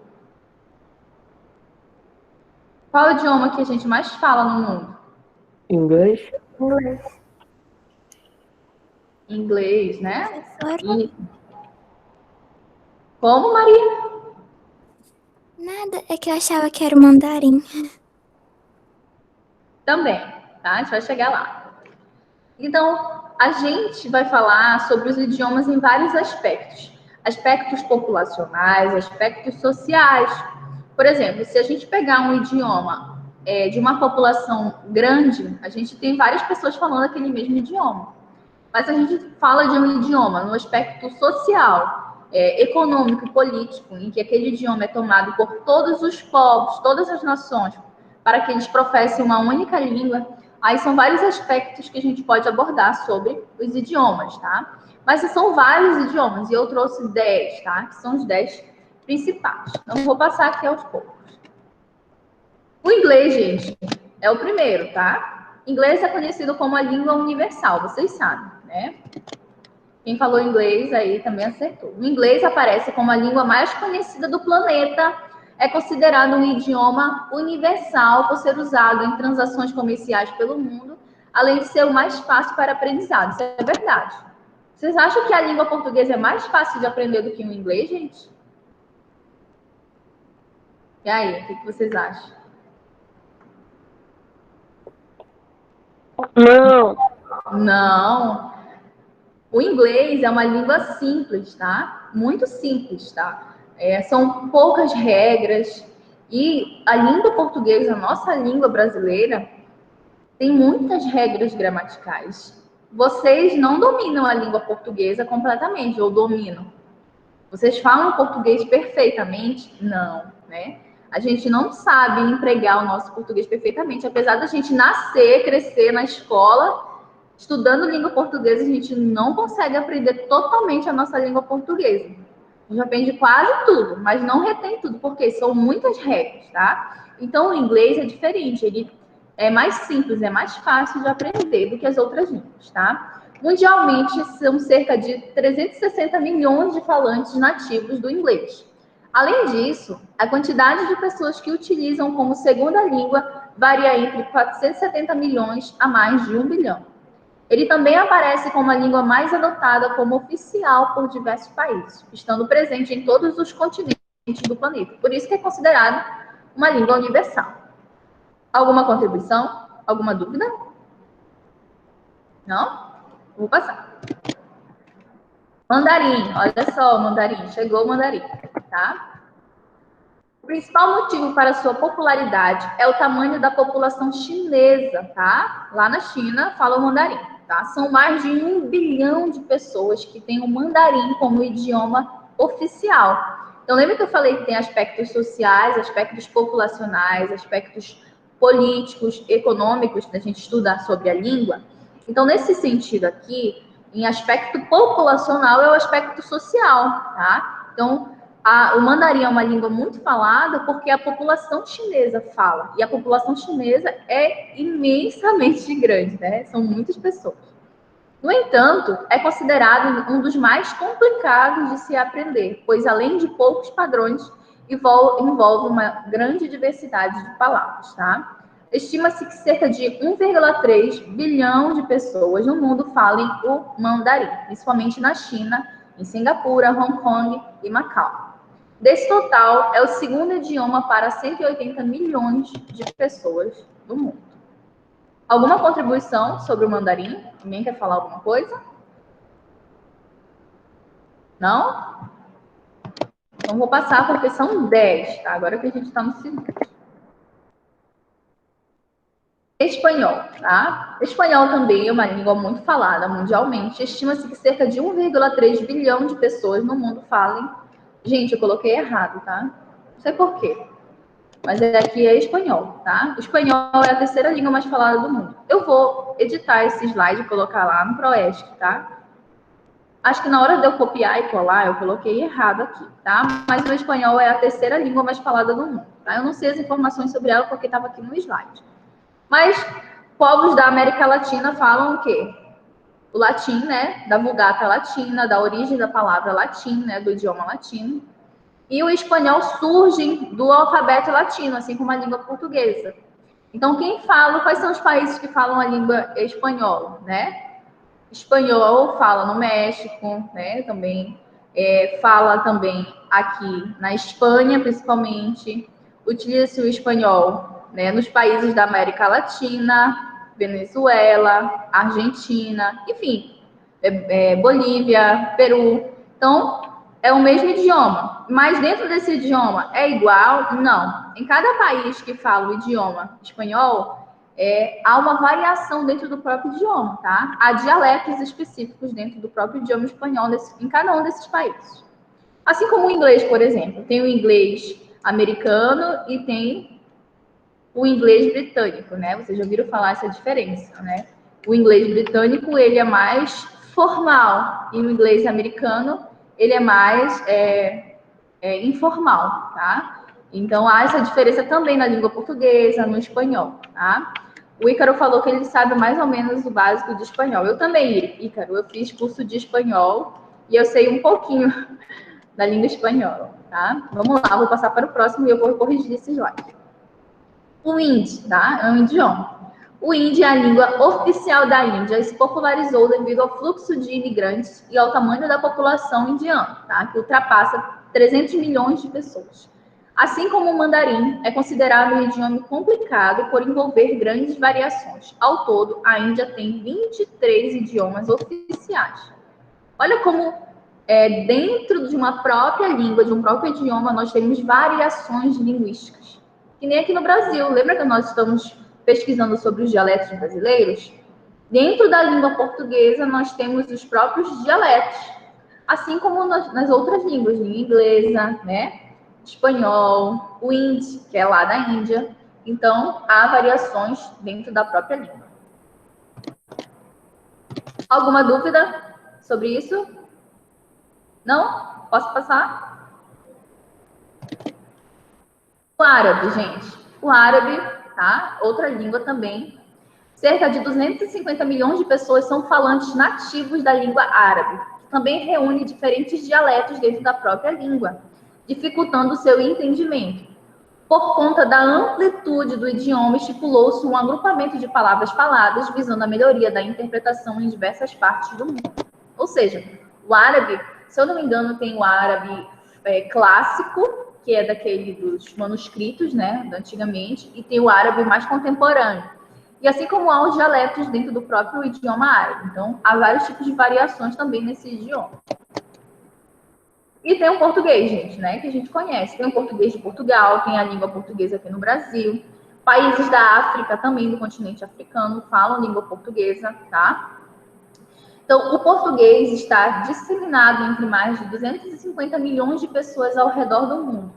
Qual é o idioma que a gente mais fala no mundo? Inglês? Inglês, né? Professora? Como, Maria? Nada, é que eu achava que era o mandarim. Também, tá? A gente vai chegar lá. Então, a gente vai falar sobre os idiomas em vários aspectos. Aspectos populacionais, aspectos sociais. Por exemplo, se a gente pegar um idioma de uma população grande, a gente tem várias pessoas falando aquele mesmo idioma. Mas a gente fala de um idioma no aspecto social, econômico e político, em que aquele idioma é tomado por todos os povos, todas as nações, para que eles professem uma única língua. Aí são vários aspectos que a gente pode abordar sobre os idiomas, tá? Mas são vários idiomas, e eu trouxe 10, tá? Que são os 10 principais. Então, vou passar aqui aos poucos. O inglês, gente, é o primeiro, tá? Inglês é conhecido como a língua universal, vocês sabem, né? Quem falou inglês aí também acertou. O inglês aparece como a língua mais conhecida do planeta. É considerado um idioma universal por ser usado em transações comerciais pelo mundo, além de ser o mais fácil para aprendizado. Isso é verdade. Vocês acham que a língua portuguesa é mais fácil de aprender do que o inglês, gente? E aí, o que vocês acham? Não. Não. O inglês é uma língua simples, tá? Muito simples, tá? São poucas regras. E a língua portuguesa, a nossa língua brasileira, tem muitas regras gramaticais. Vocês não dominam a língua portuguesa completamente, ou dominam? Vocês falam português perfeitamente? Não, né? A gente não sabe empregar o nosso português perfeitamente. Apesar da gente nascer, crescer na escola, estudando língua portuguesa, a gente não consegue aprender totalmente a nossa língua portuguesa. A gente aprende quase tudo, mas não retém tudo, porque são muitas regras, tá? Então, o inglês é diferente, ele é mais simples, é mais fácil de aprender do que as outras línguas, tá? Mundialmente, são cerca de 360 milhões de falantes nativos do inglês. Além disso, a quantidade de pessoas que utilizam como segunda língua varia entre 470 milhões a mais de 1 bilhão. Ele também aparece como a língua mais adotada como oficial por diversos países, estando presente em todos os continentes do planeta. Por isso que é considerado uma língua universal. Alguma contribuição? Alguma dúvida? Não? Vou passar. Mandarim, olha só o mandarim, chegou o mandarim, tá? O principal motivo para sua popularidade é o tamanho da população chinesa, tá? Lá na China fala o mandarim, tá? São mais de 1 bilhão de pessoas que têm o mandarim como idioma oficial. Então, lembra que eu falei que tem aspectos sociais, aspectos populacionais, aspectos políticos, econômicos, da gente estudar sobre a língua? Então, nesse sentido aqui, em aspecto populacional é o aspecto social, tá? Então, o mandarim é uma língua muito falada porque a população chinesa fala. E a população chinesa é imensamente grande, né? São muitas pessoas. No entanto, é considerado um dos mais complicados de se aprender, pois além de poucos padrões, envolve uma grande diversidade de palavras, tá? Estima-se que cerca de 1,3 bilhão de pessoas no mundo falem o mandarim, principalmente na China, em Singapura, Hong Kong e Macau. Desse total, é o segundo idioma para 180 milhões de pessoas do mundo. Alguma contribuição sobre o mandarim? Alguém quer falar alguma coisa? Não? Então, vou passar porque são 10, tá? Agora que a gente está no segundo. Espanhol, tá? Espanhol também é uma língua muito falada mundialmente. Estima-se que cerca de 1,3 bilhão de pessoas no mundo falem. Gente, eu coloquei errado, tá? Não sei por quê. Mas aqui é espanhol, tá? O espanhol é a terceira língua mais falada do mundo. Eu vou editar esse slide e colocar lá no Proesc, tá? Acho que na hora de eu copiar e colar, eu coloquei errado aqui, tá? Mas o espanhol é a terceira língua mais falada do mundo, tá? Eu não sei as informações sobre ela porque estava aqui no slide. Mas povos da América Latina falam o quê? O latim, né? Da Vulgata Latina, da origem da palavra latim, né? Do idioma latino. E o espanhol surge do alfabeto latino, assim como a língua portuguesa. Então, quais são os países que falam a língua espanhola, né? Espanhol fala no México, né? Também fala também aqui na Espanha, principalmente. Utiliza-se o espanhol, né, nos países da América Latina, Venezuela, Argentina, enfim, Bolívia, Peru. Então, é o mesmo idioma. Mas dentro desse idioma é igual? Não. Em cada país que fala o idioma espanhol, há uma variação dentro do próprio idioma, tá? Há dialetos específicos dentro do próprio idioma espanhol em cada um desses países. Assim como o inglês, por exemplo. Tem o inglês americano e tem o inglês britânico, né? Vocês já ouviram falar essa diferença, né? O inglês britânico, ele é mais formal. E o inglês americano, ele é mais informal, tá? Então, há essa diferença também na língua portuguesa, no espanhol, tá? O Ícaro falou que ele sabe mais ou menos o básico de espanhol. Eu também, Ícaro, eu fiz curso de espanhol e eu sei um pouquinho da língua espanhola, tá? Vamos lá, vou passar para o próximo e eu vou corrigir esse slide. O hindi, tá? É um idioma. O hindi é a língua oficial da Índia e se popularizou devido ao fluxo de imigrantes e ao tamanho da população indiana, tá? Que ultrapassa 300 milhões de pessoas. Assim como o mandarim, é considerado um idioma complicado por envolver grandes variações. Ao todo, a Índia tem 23 idiomas oficiais. Olha como dentro de uma própria língua, de um próprio idioma, nós temos variações linguísticas. Que nem aqui no Brasil. Lembra que nós estamos pesquisando sobre os dialetos brasileiros? Dentro da língua portuguesa, nós temos os próprios dialetos. Assim como nas outras línguas, língua inglesa, né? Espanhol, o hindi, que é lá da Índia. Então, há variações dentro da própria língua. Alguma dúvida sobre isso? Não? Posso passar? O árabe, gente. O árabe, tá? Outra língua também. Cerca de 250 milhões de pessoas são falantes nativos da língua árabe, que também reúne diferentes dialetos dentro da própria língua, dificultando o seu entendimento. Por conta da amplitude do idioma, estipulou-se um agrupamento de palavras faladas visando a melhoria da interpretação em diversas partes do mundo. Ou seja, o árabe, se eu não me engano, tem o árabe clássico, que é daquele dos manuscritos, né, antigamente, e tem o árabe mais contemporâneo. E assim como há os dialetos dentro do próprio idioma árabe. Então, há vários tipos de variações também nesse idioma. E tem o português, gente, né, que a gente conhece. Tem o português de Portugal, tem a língua portuguesa aqui no Brasil. Países da África, também do continente africano, falam língua portuguesa, tá? Então, o português está disseminado entre mais de 250 milhões de pessoas ao redor do mundo.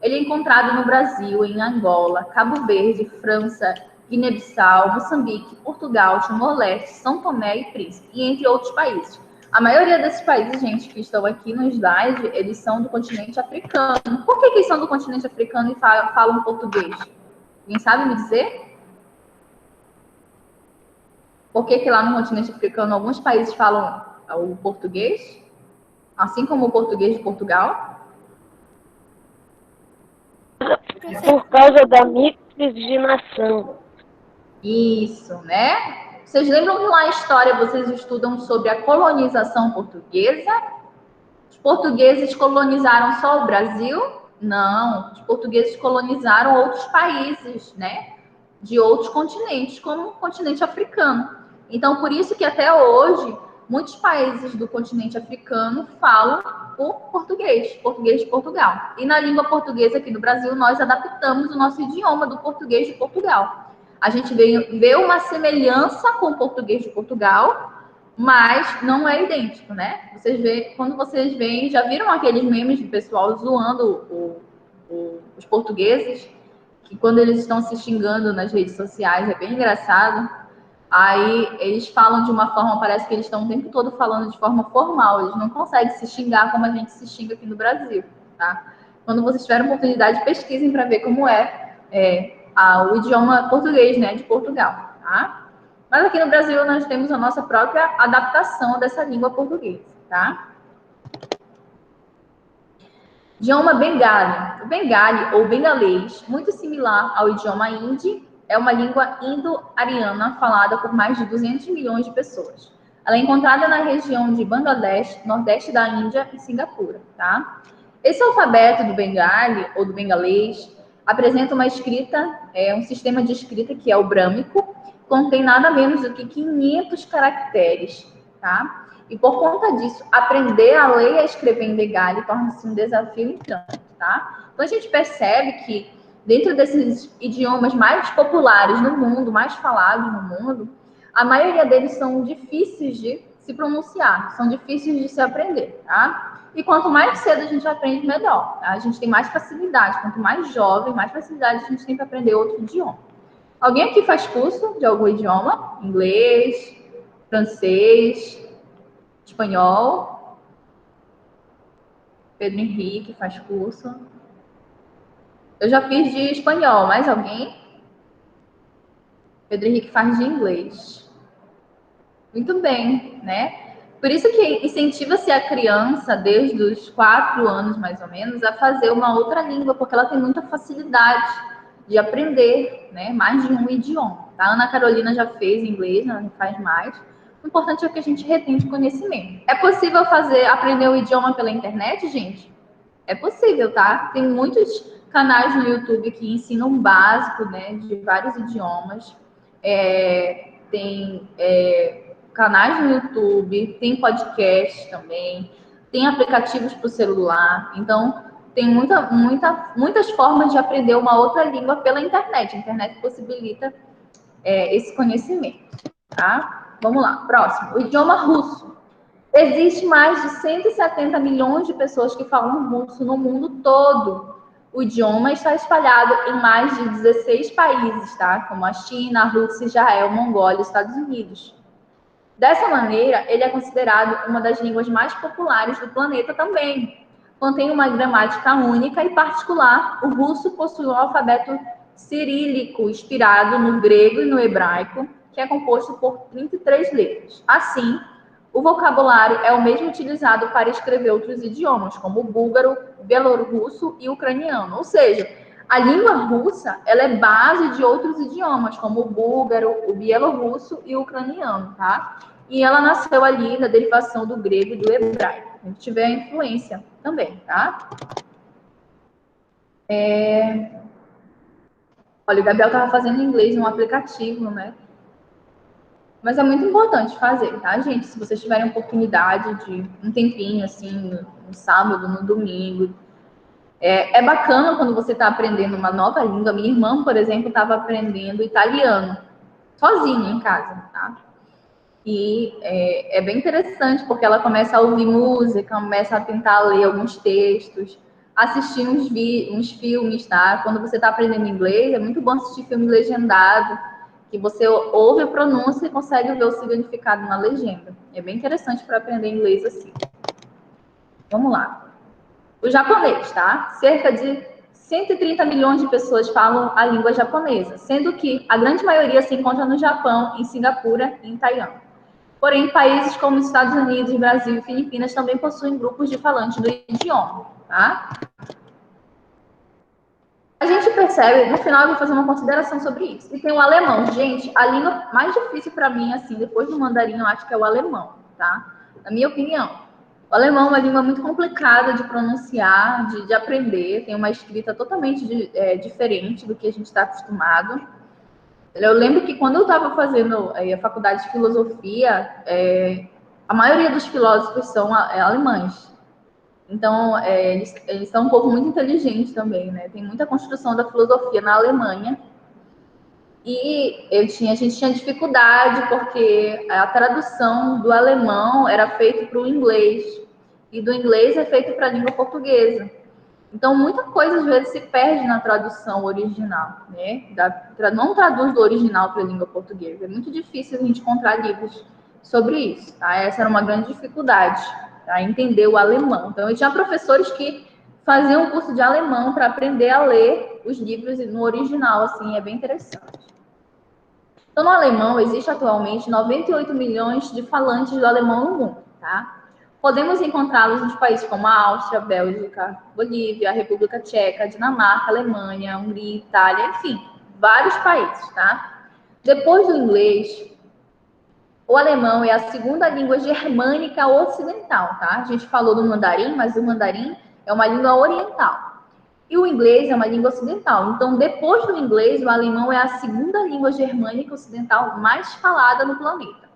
Ele é encontrado no Brasil, em Angola, Cabo Verde, França, Guiné-Bissau, Moçambique, Portugal, Timor-Leste, São Tomé e Príncipe, e entre outros países. A maioria desses países, gente, que estão aqui no slide, eles são do continente africano. Por que eles são do continente africano e falam português? Alguém sabe me dizer? Por que lá no continente africano alguns países falam o português? Assim como o português de Portugal? Por causa da miscigenação. Isso, né? Vocês lembram que lá na história vocês estudam sobre a colonização portuguesa? Os portugueses colonizaram só o Brasil? Não, os portugueses colonizaram outros países, né? De outros continentes, como o continente africano. Então, por isso que até hoje, muitos países do continente africano falam o português de Portugal. E na língua portuguesa aqui do Brasil, nós adaptamos o nosso idioma do português de Portugal. A gente vê uma semelhança com o português de Portugal, mas não é idêntico, né? Quando vocês veem, já viram aqueles memes do pessoal zoando os portugueses? Que quando eles estão se xingando nas redes sociais, é bem engraçado. Aí eles falam de uma forma, parece que eles estão o tempo todo falando de forma formal. Eles não conseguem se xingar como a gente se xinga aqui no Brasil, tá? Quando vocês tiverem oportunidade, pesquisem para ver como o idioma português, né, de Portugal, tá? Mas aqui no Brasil nós temos a nossa própria adaptação dessa língua portuguesa, tá? Idioma bengali. O bengali, ou bengalês, muito similar ao idioma hindi, é uma língua indo-ariana falada por mais de 200 milhões de pessoas. Ela é encontrada na região de Bangladesh, nordeste da Índia e Singapura, tá? Esse alfabeto do bengali, ou do bengalês, apresenta uma escrita, um sistema de escrita que é o brâmico, contém nada menos do que 500 caracteres, tá? E por conta disso, aprender a ler e a escrever em Bengali torna-se um desafio tanto, tá? Então a gente percebe que dentro desses idiomas mais populares no mundo, mais falados no mundo, a maioria deles são difíceis de se pronunciar, são difíceis de se aprender, tá? E quanto mais cedo a gente aprende, melhor. Tá? A gente tem mais facilidade. Quanto mais jovem, mais facilidade a gente tem para aprender outro idioma. Alguém aqui faz curso de algum idioma? Inglês, francês, espanhol? Pedro Henrique faz curso. Eu já fiz de espanhol, mais alguém? Pedro Henrique faz de inglês. Muito bem, né? Por isso que incentiva-se a criança, desde os 4 anos mais ou menos, a fazer uma outra língua, porque ela tem muita facilidade de aprender, né? Mais de um idioma. Tá? A Ana Carolina já fez inglês, ela não faz mais. O importante é que a gente retém de conhecimento. É possível aprender o idioma pela internet, gente? É possível, tá? Tem muitos canais no YouTube que ensinam o básico, né? De vários idiomas. Tem canais no YouTube, tem podcast também, tem aplicativos para o celular. Então, tem muitas formas de aprender uma outra língua pela internet. A internet possibilita esse conhecimento, tá? Vamos lá, próximo. O idioma russo. Existe mais de 170 milhões de pessoas que falam russo no mundo todo. O idioma está espalhado em mais de 16 países, tá? Como a China, a Rússia, Israel, Mongólia e Estados Unidos. Dessa maneira, ele é considerado uma das línguas mais populares do planeta também. Contém uma gramática única e particular. O russo possui um alfabeto cirílico, inspirado no grego e no hebraico, que é composto por 33 letras. Assim, o vocabulário é o mesmo utilizado para escrever outros idiomas, como o búlgaro, belorrusso e ucraniano. Ou seja, a língua russa ela é base de outros idiomas, como o búlgaro, o bielorrusso e o ucraniano, tá? E ela nasceu ali na derivação do grego e do hebraico. A gente tiver a influência também, tá? Olha, o Gabriel estava fazendo inglês num aplicativo, né? Mas é muito importante fazer, tá, gente? Se vocês tiverem oportunidade de um tempinho, assim, no sábado, no domingo. É bacana quando você está aprendendo uma nova língua. Minha irmã, por exemplo, estava aprendendo italiano, sozinha em casa, tá? E é bem interessante, porque ela começa a ouvir música, começa a tentar ler alguns textos, assistir uns filmes, tá? Quando você está aprendendo inglês, é muito bom assistir filme legendado, que você ouve a pronúncia e consegue ver o significado na legenda. É bem interessante para aprender inglês assim. Vamos lá. O japonês, tá? Cerca de 130 milhões de pessoas falam a língua japonesa, sendo que a grande maioria se encontra no Japão, em Singapura e em Taiwan. Porém, países como Estados Unidos, Brasil e Filipinas também possuem grupos de falantes do idioma, tá? A gente percebe, no final eu vou fazer uma consideração sobre isso. E tem o alemão. Gente, a língua mais difícil para mim, assim, depois do mandarim, eu acho que é o alemão, tá? Na minha opinião. O alemão é uma língua muito complicada de pronunciar, de aprender. Tem uma escrita totalmente diferente do que a gente está acostumado. Eu lembro que quando eu estava fazendo a faculdade de filosofia, a maioria dos filósofos são alemães. Então, eles são um povo muito inteligente também, né? Tem muita construção da filosofia na Alemanha. E a gente tinha dificuldade porque a tradução do alemão era feita para o inglês. E do inglês é feito para a língua portuguesa. Então, muita coisa, às vezes, se perde na tradução original, né? Não traduz do original para a língua portuguesa. É muito difícil a gente encontrar livros sobre isso, tá? Essa era uma grande dificuldade, tá? Entender o alemão. Então, eu tinha professores que faziam um curso de alemão para aprender a ler os livros no original, assim, é bem interessante. Então, no alemão, existe atualmente 98 milhões de falantes do alemão no mundo, tá? Podemos encontrá-los nos países como a Áustria, Bélgica, Bolívia, República Tcheca, Dinamarca, Alemanha, Hungria, Itália, enfim, vários países, tá? Depois do inglês, o alemão é a segunda língua germânica ocidental, tá? A gente falou do mandarim, mas o mandarim é uma língua oriental. E o inglês é uma língua ocidental. Então, depois do inglês, o alemão é a segunda língua germânica ocidental mais falada no planeta,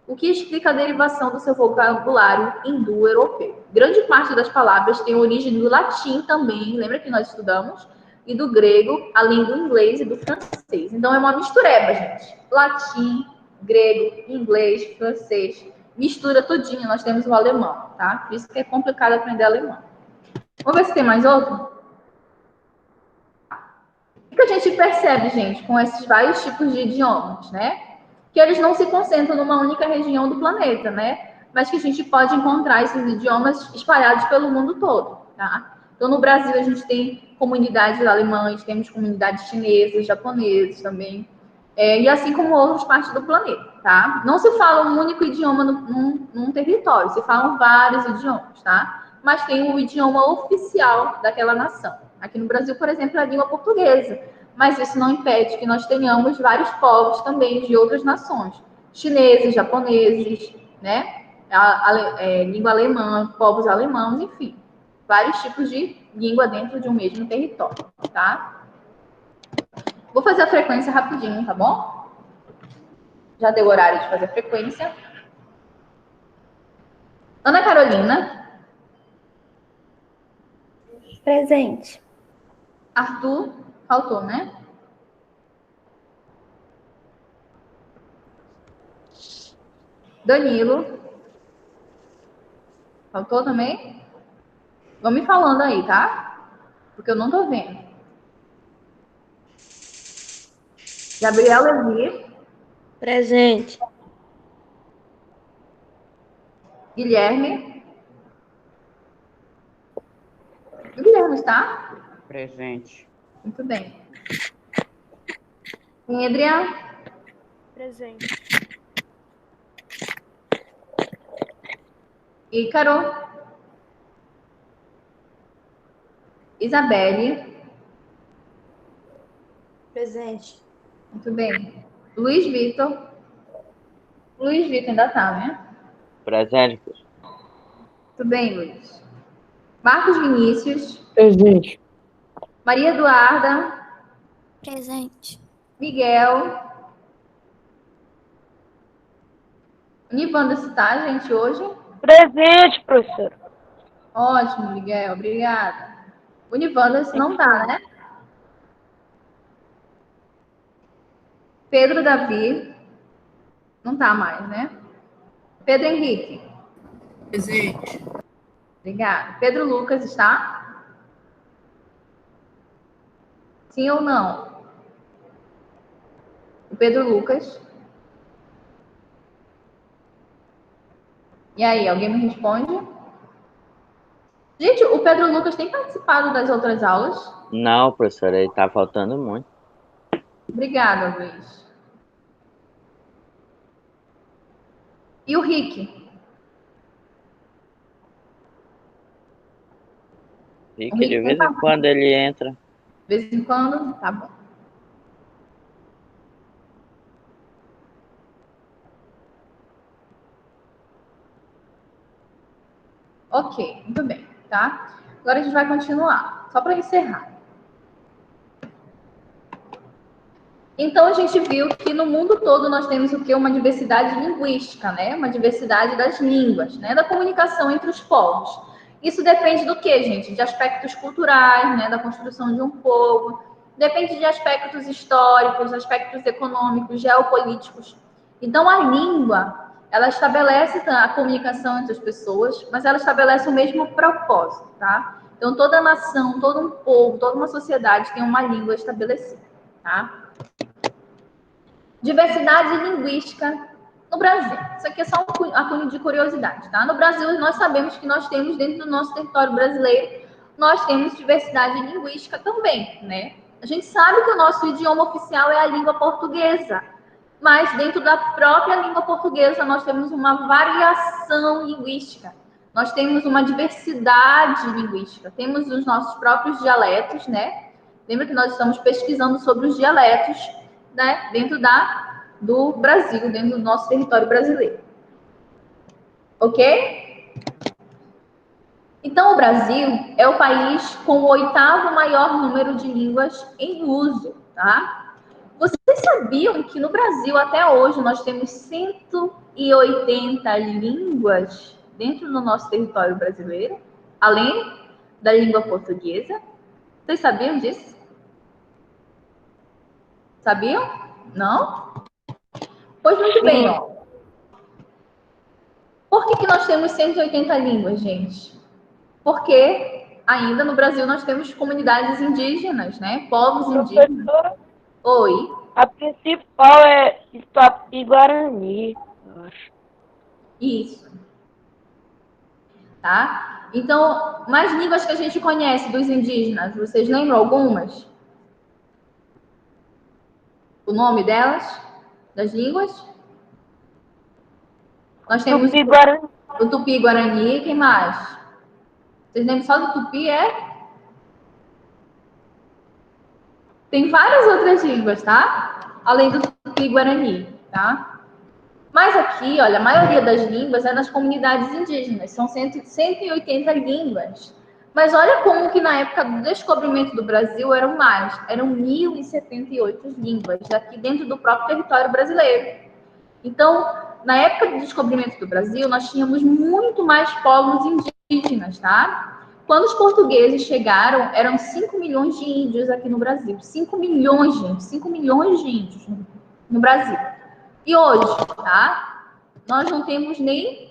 o que explica a derivação do seu vocabulário indo-europeu. Grande parte das palavras tem origem do latim também, lembra que nós estudamos? E do grego, além do inglês e do francês. Então, é uma mistureba, gente. Latim, grego, inglês, francês. Mistura tudinho, nós temos o alemão, tá? Por isso que é complicado aprender alemão. Vamos ver se tem mais outro? O que a gente percebe, gente, com esses vários tipos de idiomas, né? Que eles não se concentram numa única região do planeta, né? Mas que a gente pode encontrar esses idiomas espalhados pelo mundo todo, tá? Então, no Brasil, a gente tem comunidades alemãs, temos comunidades chinesas, japonesas também, e assim como outras partes do planeta, tá? Não se fala um único idioma num território, se falam vários idiomas, tá? Mas tem o idioma oficial daquela nação. Aqui no Brasil, por exemplo, é a língua portuguesa, mas isso não impede que nós tenhamos vários povos também de outras nações, chineses, japoneses, né? Língua alemã, povos alemãos, enfim, vários tipos de língua dentro de um mesmo território, tá? Vou fazer a frequência rapidinho, tá bom? Já deu horário de fazer a frequência. Ana Carolina. Presente. Arthur, faltou, né? Danilo. Faltou também? Vão me falando aí, tá? Porque eu não tô vendo. Gabriel Levi. Presente. Guilherme. O Guilherme está? Presente. Muito bem. Adrian. Presente. Ícaro. Isabelle. Presente. Muito bem. Luiz Vitor. Luiz Vitor ainda tá, né? Presente. Muito bem, Luiz. Marcos Vinícius. Presente. Maria Eduarda. Presente. Miguel. Nivanda está, gente, hoje? Presente, professor. Ótimo, Miguel. Obrigada. O Nivandas não tá, né? Pedro Davi. Não tá mais, né? Pedro Henrique. Presente. Obrigada. Pedro Lucas está? Sim ou não? O Pedro Lucas. E aí, alguém me responde? Gente, o Pedro Lucas tem participado das outras aulas? Não, professora, ele tá faltando muito. Obrigada, Luiz. E o Rick? Rick, de vez em quando ele entra. De vez em quando? Tá bom. Ok, muito bem, tá? Agora a gente vai continuar, só para encerrar. Então, a gente viu que no mundo todo nós temos o quê? Uma diversidade linguística, né? Uma diversidade das línguas, né? Da comunicação entre os povos. Isso depende do quê, gente? De aspectos culturais, né? Da construção de um povo. Depende de aspectos históricos, aspectos econômicos, geopolíticos. Então, a língua, ela estabelece a comunicação entre as pessoas, mas ela estabelece o mesmo propósito, tá? Então, toda nação, todo um povo, toda uma sociedade tem uma língua estabelecida, tá? Diversidade linguística no Brasil. Isso aqui é só um acúmulo de curiosidade, tá? No Brasil, nós sabemos que nós temos, dentro do nosso território brasileiro, nós temos diversidade linguística também, né? A gente sabe que o nosso idioma oficial é a língua portuguesa, mas dentro da própria língua portuguesa nós temos uma variação linguística. Nós temos uma diversidade linguística. Temos os nossos próprios dialetos, né? Lembra que nós estamos pesquisando sobre os dialetos, né, dentro do Brasil, dentro do nosso território brasileiro. Ok? Então, o Brasil é o país com o 8º maior número de línguas em uso, tá? Vocês sabiam que no Brasil, até hoje, nós temos 180 línguas dentro do nosso território brasileiro, além da língua portuguesa? Vocês sabiam disso? Sabiam? Não? Pois muito bem, ó. Por que nós temos 180 línguas, gente? Porque ainda no Brasil nós temos comunidades indígenas, né? Povos indígenas. Professora, Oi. a principal é Tupi-Guarani, eu acho. Isso. Tá? Então, mais línguas que a gente conhece dos indígenas, vocês lembram algumas? O nome delas? Das línguas? Nós temos Tupi-Guarani. o Tupi-Guarani, quem mais? Vocês lembram só do Tupi, Tem várias outras línguas, tá? Além do Tupi-Guarani, tá? Mas aqui, olha, a maioria das línguas é nas comunidades indígenas. São 180 línguas. Mas olha como que na época do descobrimento do Brasil eram mais. Eram 1.078 línguas aqui dentro do próprio território brasileiro. Então, na época do descobrimento do Brasil, nós tínhamos muito mais povos indígenas, tá? Quando os portugueses chegaram, eram 5 milhões de índios aqui no Brasil. 5 milhões, gente. 5 milhões de índios no Brasil. E hoje, tá? Nós não temos nem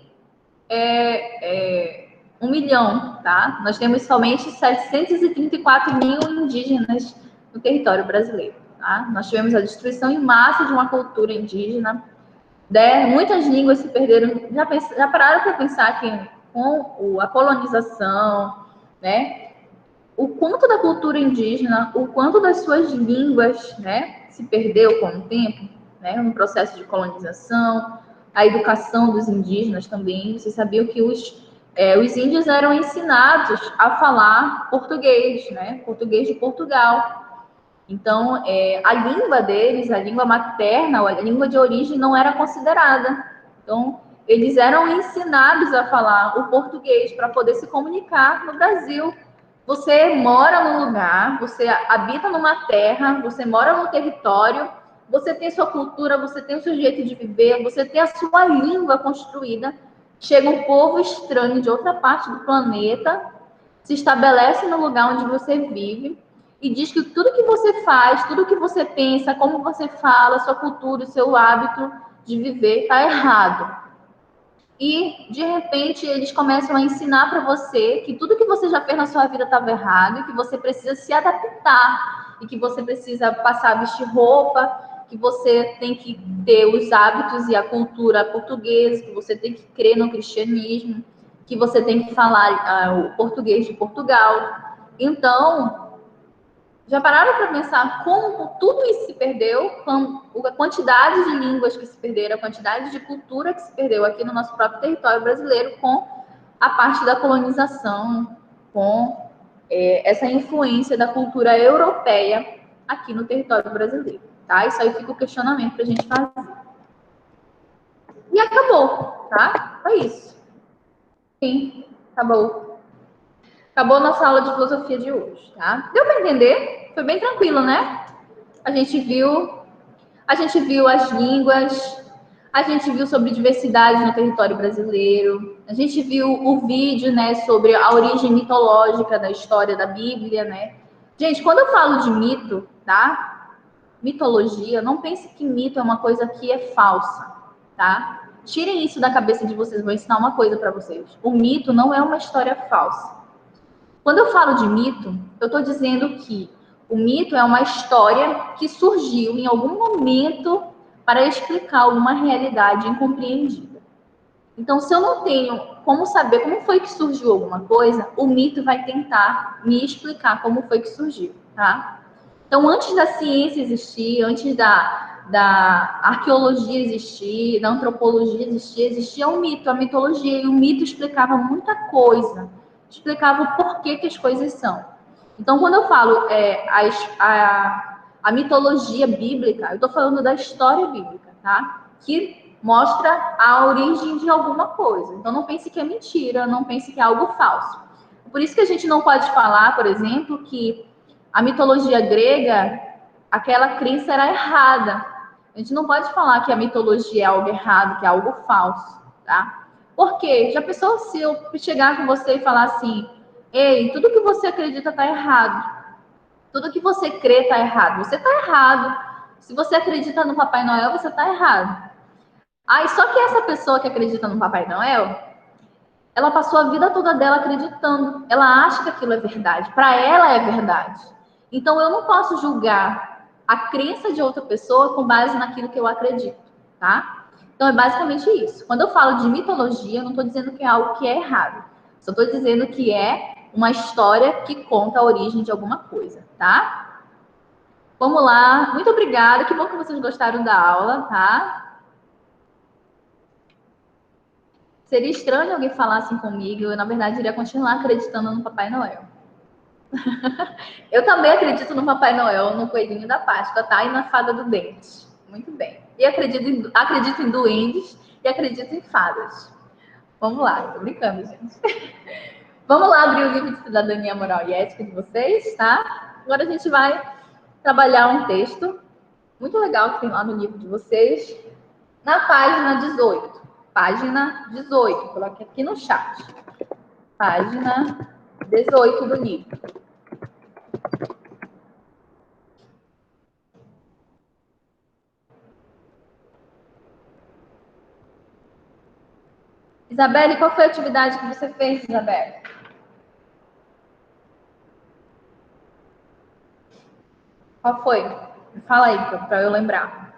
1 milhão, tá? Nós temos somente 734 mil indígenas no território brasileiro, tá? Nós tivemos a destruição em massa de uma cultura indígena. Muitas línguas se perderam. Já pararam para pensar que com a colonização, né? O quanto da cultura indígena, o quanto das suas línguas, né, se perdeu com o tempo, né? No processo de colonização, a educação dos indígenas também. Vocês sabiam que os índios eram ensinados a falar português, né? Português de Portugal. Então, a língua deles, a língua materna, a língua de origem não era considerada. Então, eles eram ensinados a falar o português para poder se comunicar no Brasil. Você mora num lugar, você habita numa terra, você mora num território, você tem sua cultura, você tem o seu jeito de viver, você tem a sua língua construída. Chega um povo estranho de outra parte do planeta, se estabelece no lugar onde você vive e diz que tudo que você faz, tudo que você pensa, como você fala, sua cultura, o seu hábito de viver está errado. E, de repente, eles começam a ensinar para você que tudo que você já fez na sua vida estava errado e que você precisa se adaptar e que você precisa passar a vestir roupa, que você tem que ter os hábitos e a cultura portuguesa, que você tem que crer no cristianismo, que você tem que falar o português de Portugal. Então, já pararam para pensar como tudo isso se perdeu, a quantidade de línguas que se perderam, a quantidade de cultura que se perdeu aqui no nosso próprio território brasileiro com a parte da colonização, com essa influência da cultura europeia aqui no território brasileiro, tá? Isso aí fica o questionamento para a gente fazer. E acabou, tá? Foi isso. Sim, acabou. Acabou a nossa aula de filosofia de hoje, tá? Deu para entender? Foi bem tranquilo, né? A gente viu as línguas, a gente viu sobre diversidade no território brasileiro, a gente viu o vídeo, né, sobre a origem mitológica da história da Bíblia, né? Gente, quando eu falo de mito, tá? Mitologia, não pense que mito é uma coisa que é falsa, tá? Tirem isso da cabeça de vocês, vou ensinar uma coisa para vocês. O mito não é uma história falsa. Quando eu falo de mito, eu estou dizendo que o mito é uma história que surgiu em algum momento para explicar alguma realidade incompreendida. Então, se eu não tenho como saber como foi que surgiu alguma coisa, o mito vai tentar me explicar como foi que surgiu, tá? Então, antes da ciência existir, antes da arqueologia existir, da antropologia existir, existia um mito, a mitologia, e o mito explicava muita coisa, explicava o porquê que as coisas são. Então, quando eu falo a mitologia bíblica, eu estou falando da história bíblica, tá? Que mostra a origem de alguma coisa. Então, não pense que é mentira, não pense que é algo falso. Por isso que a gente não pode falar, por exemplo, que a mitologia grega, aquela crença era errada. A gente não pode falar que a mitologia é algo errado, que é algo falso, tá? Por quê? Já pensou se eu chegar com você e falar assim, ei, tudo que você acredita tá errado. Tudo que você crê tá errado. Você tá errado. Se você acredita no Papai Noel, você tá errado. Ah, e só que essa pessoa que acredita no Papai Noel, ela passou a vida toda dela acreditando. Ela acha que aquilo é verdade. Para ela é verdade. Então eu não posso julgar a crença de outra pessoa com base naquilo que eu acredito, tá? Então é basicamente isso. Quando eu falo de mitologia, eu não estou dizendo que é algo que é errado. Só estou dizendo que é uma história que conta a origem de alguma coisa, tá? Vamos lá. Muito obrigada. Que bom que vocês gostaram da aula, tá? Seria estranho alguém falar assim comigo. Eu, na verdade, iria continuar acreditando no Papai Noel. Eu também acredito no Papai Noel, no Coelhinho da Páscoa, tá? E na Fada do Dente. Muito bem. E acredito em duendes e acredito em fadas. Vamos lá, tô brincando, gente. Vamos lá abrir o livro de Cidadania, Moral e Ética de vocês, tá? Agora a gente vai trabalhar um texto muito legal que tem lá no livro de vocês, na página 18. Página 18, coloque aqui no chat. Página 18 do livro. Isabelle, qual foi a atividade que você fez, Isabelle? Qual foi? Fala aí, para eu lembrar.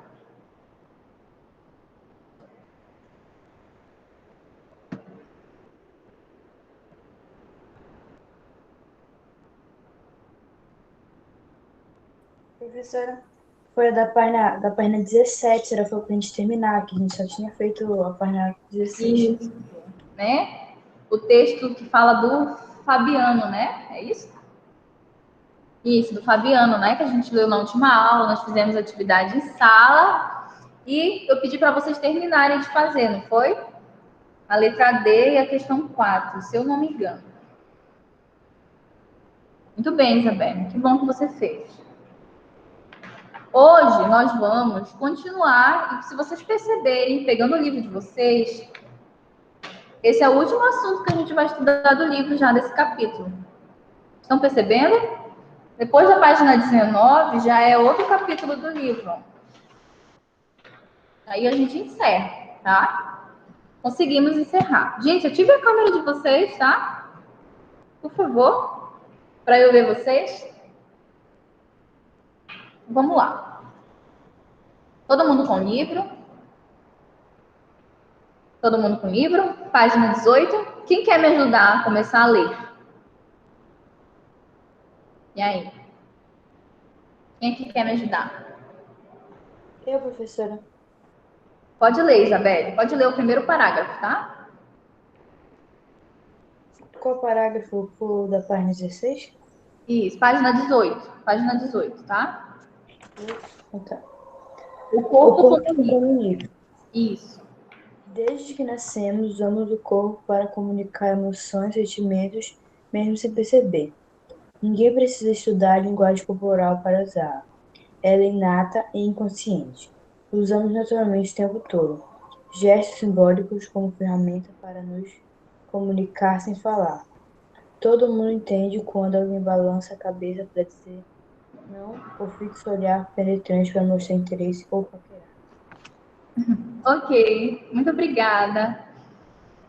Professora, foi a da página 17, era foi pra gente terminar, que a gente só tinha feito a página 16. Isso, né? O texto que fala do Fabiano, né? É isso? Isso, do Fabiano, né? Que a gente leu na última aula, nós fizemos atividade em sala e eu pedi para vocês terminarem de fazer, não foi? A letra D e a questão 4, se eu não me engano. Muito bem, Isabelle, que bom que você fez. Hoje nós vamos continuar, e se vocês perceberem, pegando o livro de vocês, esse é o último assunto que a gente vai estudar do livro já desse capítulo. Estão percebendo? Depois da página 19, já é outro capítulo do livro. Aí a gente encerra, tá? Conseguimos encerrar. Gente, ative a câmera de vocês, tá? Por favor, para eu ver vocês. Vamos lá. Todo mundo com o livro? Todo mundo com o livro? Página 18. Quem quer me ajudar a começar a ler? E aí? Quem é que quer me ajudar? Eu, professora. Pode ler, Isabelle. Pode ler o primeiro parágrafo, tá? Qual parágrafo da página 16? Isso, página 18. Página 18, tá? Tá. O corpo comunica. Isso. Desde que nascemos, usamos o corpo para comunicar emoções, sentimentos, mesmo sem perceber. Ninguém precisa estudar a linguagem corporal para usar. Ela é inata e inconsciente. Usamos naturalmente o tempo todo. Gestos simbólicos como ferramenta para nos comunicar sem falar. Todo mundo entende quando alguém balança a cabeça para dizer não ou fixa o olhar penetrante para mostrar interesse ou paquerar. Ok, muito obrigada.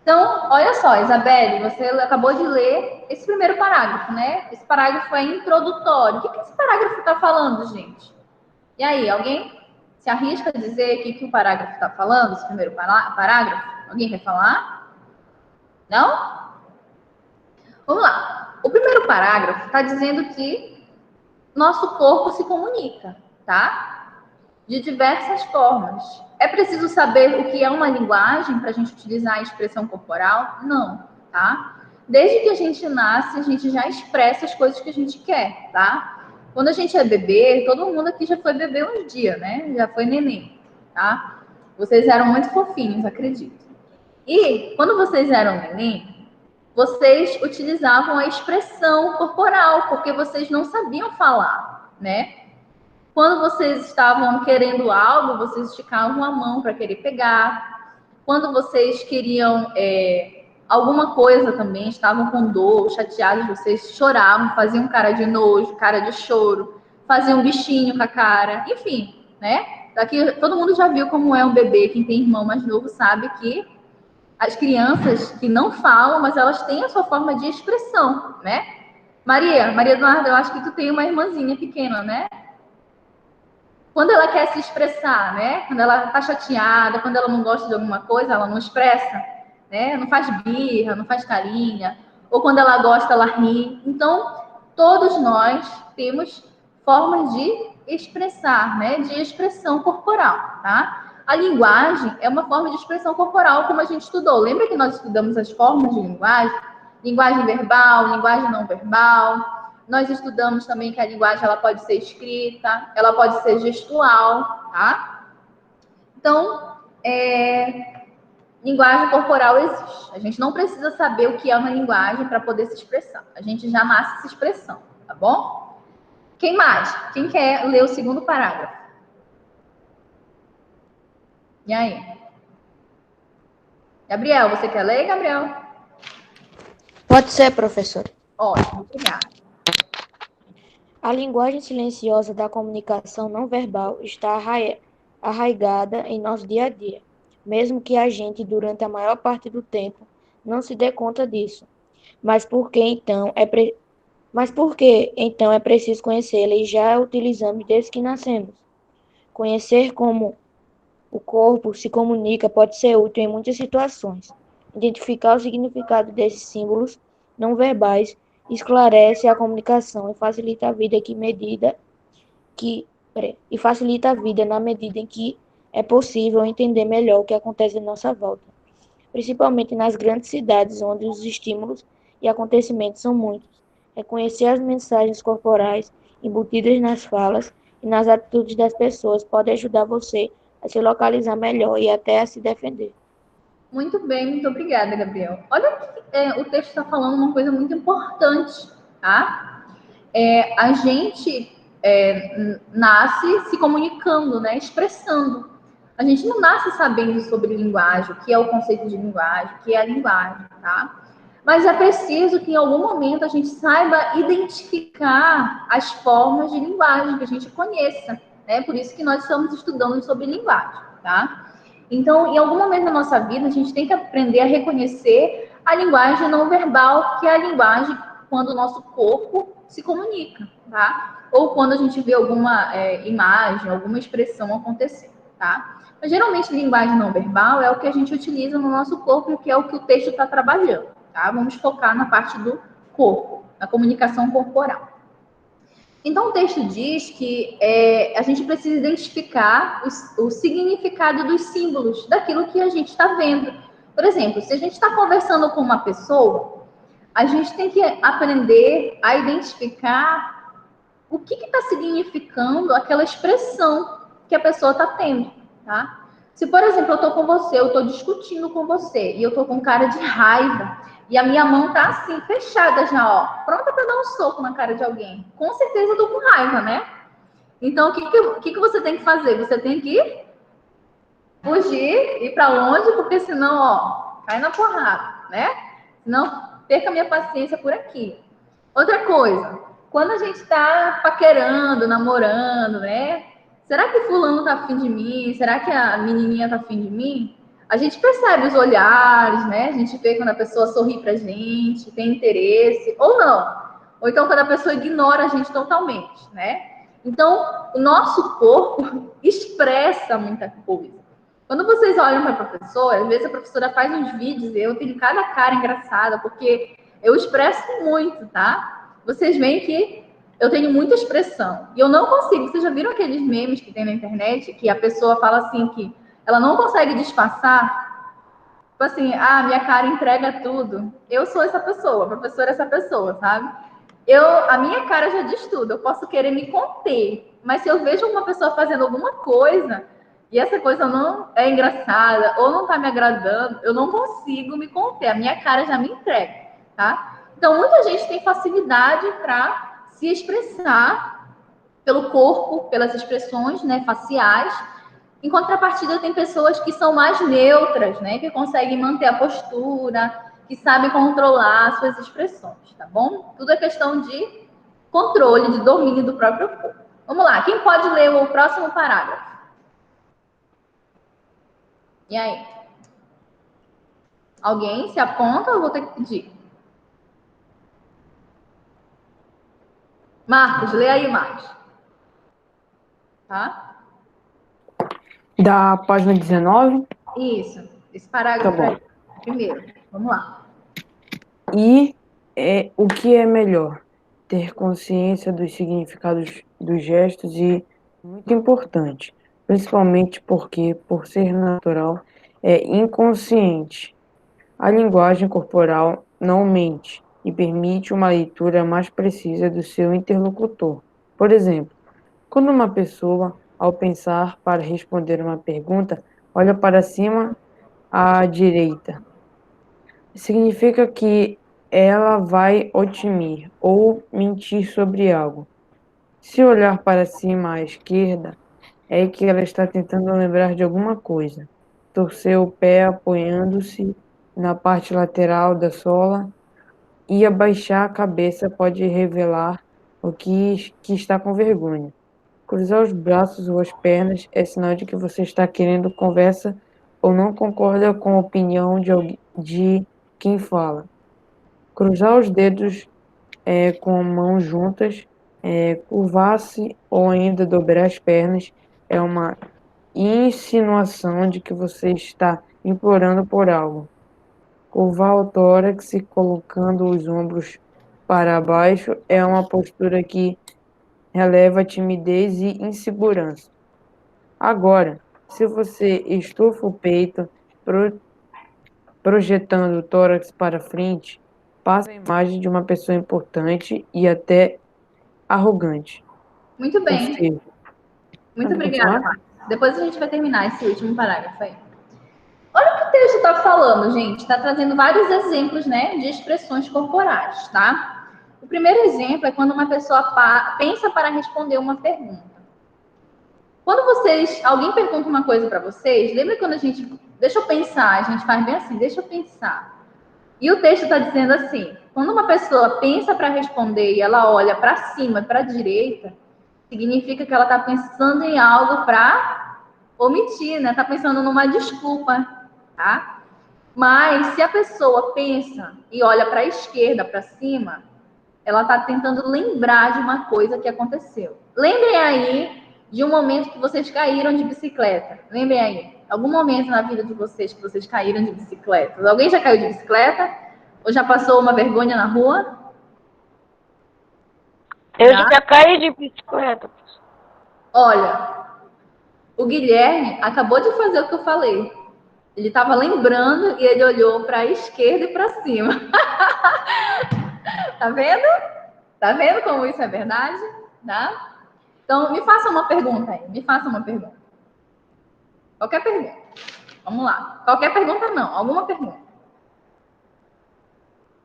Então, olha só, Isabelle, você acabou de ler esse primeiro parágrafo, né? Esse parágrafo é introdutório. O que esse parágrafo está falando, gente? E aí, alguém se arrisca a dizer o que o parágrafo está falando, esse primeiro parágrafo? Alguém quer falar? Não? Vamos lá. O primeiro parágrafo está dizendo que nosso corpo se comunica, tá? De diversas formas. É preciso saber o que é uma linguagem para a gente utilizar a expressão corporal? Não, tá? Desde que a gente nasce, a gente já expressa as coisas que a gente quer, tá? Quando a gente é bebê, todo mundo aqui já foi bebê uns dias, né? Já foi neném, tá? Vocês eram muito fofinhos, acredito. E quando vocês eram neném, vocês utilizavam a expressão corporal, porque vocês não sabiam falar, né? Quando vocês estavam querendo algo, vocês esticavam a mão para querer pegar. Quando vocês queriam alguma coisa também, estavam com dor, chateados, vocês choravam, faziam cara de nojo, cara de choro, faziam um bichinho com a cara, enfim, né? Daqui, todo mundo já viu como é um bebê, quem tem irmão mais novo sabe que as crianças que não falam, mas elas têm a sua forma de expressão, né? Maria Eduarda, eu acho que tu tem uma irmãzinha pequena, né? Quando ela quer se expressar, né? Quando ela tá chateada, quando ela não gosta de alguma coisa, ela não expressa, né? Não faz birra, não faz carinha. Ou quando ela gosta, ela ri. Então, todos nós temos formas de expressar, né? De expressão corporal, tá? A linguagem é uma forma de expressão corporal, como a gente estudou. Lembra que nós estudamos as formas de linguagem? Linguagem verbal, linguagem não verbal. Nós estudamos também que a linguagem ela pode ser escrita, ela pode ser gestual, tá? Então, linguagem corporal existe. A gente não precisa saber o que é uma linguagem para poder se expressar. A gente já nasce se expressando, tá bom? Quem mais? Quem quer ler o segundo parágrafo? E aí? Gabriel, você quer ler, Gabriel? Pode ser, professor. Ótimo, obrigada. A linguagem silenciosa da comunicação não verbal está arraigada em nosso dia a dia, mesmo que a gente, durante a maior parte do tempo, não se dê conta disso. Mas por que então é preciso conhecê-la e já a utilizamos desde que nascemos? Conhecer como o corpo se comunica pode ser útil em muitas situações. Identificar o significado desses símbolos não verbais esclarece a comunicação e facilita a vida na medida em que é possível entender melhor o que acontece à nossa volta, principalmente nas grandes cidades onde os estímulos e acontecimentos são muitos. Reconhecer as mensagens corporais embutidas nas falas e nas atitudes das pessoas pode ajudar você a se localizar melhor e até a se defender. Muito bem, muito obrigada, Gabriel. Olha que o texto está falando uma coisa muito importante, tá? A gente nasce se comunicando, né? Expressando. A gente não nasce sabendo sobre linguagem, o que é o conceito de linguagem, o que é a linguagem, tá? Mas é preciso que em algum momento a gente saiba identificar as formas de linguagem, que a gente conheça, né? Por isso que nós estamos estudando sobre linguagem, tá? Então, em algum momento da nossa vida, a gente tem que aprender a reconhecer a linguagem não verbal, que é a linguagem quando o nosso corpo se comunica, tá? Ou quando a gente vê alguma imagem, alguma expressão acontecer, tá? Mas, geralmente, linguagem não verbal é o que a gente utiliza no nosso corpo, que é o que o texto está trabalhando, tá? Vamos focar na parte do corpo, na comunicação corporal. Então, o texto diz que a gente precisa identificar o significado dos símbolos, daquilo que a gente está vendo. Por exemplo, se a gente está conversando com uma pessoa, a gente tem que aprender a identificar o que está significando aquela expressão que a pessoa está tendo, tá? Se, por exemplo, eu estou com você, eu estou discutindo com você, e eu estou com cara de raiva, e a minha mão tá assim, fechada já, ó, pronta para dar um soco na cara de alguém. Com certeza eu tô com raiva, né? Então, o que você tem que fazer? Você tem que fugir, ir para longe, porque senão, ó, cai na porrada, né? Senão, perca minha paciência por aqui. Outra coisa, quando a gente tá paquerando, namorando, né? Será que fulano tá afim de mim? Será que a menininha tá afim de mim? A gente percebe os olhares, né? A gente vê quando a pessoa sorri pra gente, tem interesse, ou não. Ou então quando a pessoa ignora a gente totalmente, né? Então, o nosso corpo expressa muita coisa. Quando vocês olham para a professora, às vezes a professora faz uns vídeos e eu tenho cada cara engraçada, porque eu expresso muito, tá? Vocês veem que eu tenho muita expressão. E eu não consigo. Vocês já viram aqueles memes que tem na internet, que a pessoa fala assim que ela não consegue disfarçar? Tipo assim, minha cara entrega tudo. Eu sou essa pessoa, a professora é essa pessoa, sabe? A minha cara já diz tudo. Eu posso querer me conter, mas se eu vejo uma pessoa fazendo alguma coisa e essa coisa não é engraçada ou não tá me agradando, eu não consigo me conter. A minha cara já me entrega. tá? Então, muita gente tem facilidade para se expressar pelo corpo, pelas expressões, né, faciais. Em contrapartida, tem pessoas que são mais neutras, né, que conseguem manter a postura, que sabem controlar suas expressões, tá bom? Tudo é questão de controle, de domínio do próprio corpo. Vamos lá, quem pode ler o próximo parágrafo? E aí? Alguém se aponta ou eu vou ter que pedir? Marcos, lê aí mais. Tá? Da página 19? Isso. Esse parágrafo Tá bom. aí. Primeiro. Vamos lá. E o que é melhor? Ter consciência dos significados dos gestos e muito importante, principalmente porque, por ser natural, é inconsciente. A linguagem corporal não mente e permite uma leitura mais precisa do seu interlocutor. Por exemplo, quando uma pessoa, ao pensar para responder uma pergunta, olha para cima à direita, significa que ela vai otimir ou mentir sobre algo. Se olhar para cima à esquerda, é que ela está tentando lembrar de alguma coisa. Torcer o pé apoiando-se na parte lateral da sola e abaixar a cabeça pode revelar que está com vergonha. Cruzar os braços ou as pernas é sinal de que você está querendo conversa ou não concorda com a opinião de quem fala. Cruzar os dedos com mãos juntas, curvar-se ou ainda dobrar as pernas é uma insinuação de que você está implorando por algo. Curvar o tórax e colocando os ombros para baixo é uma postura que releva timidez e insegurança. Agora, se você estufa o peito, projetando o tórax para frente, passa a imagem de uma pessoa importante e até arrogante. Muito Ou bem. seja, Muito pode obrigada, continuar? Marcos. Depois a gente vai terminar esse último parágrafo aí. Olha o que o texto está falando, gente. Está trazendo vários exemplos, né, de expressões corporais, tá? O primeiro exemplo é quando uma pessoa pensa para responder uma pergunta. Quando alguém pergunta uma coisa para vocês, lembra quando a gente, deixa eu pensar, a gente faz bem assim, deixa eu pensar. E o texto está dizendo assim, quando uma pessoa pensa para responder e ela olha para cima, para a direita, significa que ela está pensando em algo para omitir, né? Está pensando numa desculpa, tá? Mas se a pessoa pensa e olha para a esquerda, para cima, ela está tentando lembrar de uma coisa que aconteceu. Lembrem aí de um momento que vocês caíram de bicicleta. Lembrem aí. Algum momento na vida de vocês que vocês caíram de bicicleta. Alguém já caiu de bicicleta? Ou já passou uma vergonha na rua? Eu já caí de bicicleta. Olha, o Guilherme acabou de fazer o que eu falei. Ele estava lembrando e ele olhou para a esquerda e para cima. Tá vendo? Tá vendo como isso é verdade? Tá? Então, me faça uma pergunta aí. Me faça uma pergunta. Qualquer pergunta. Vamos lá. Qualquer pergunta não. Alguma pergunta.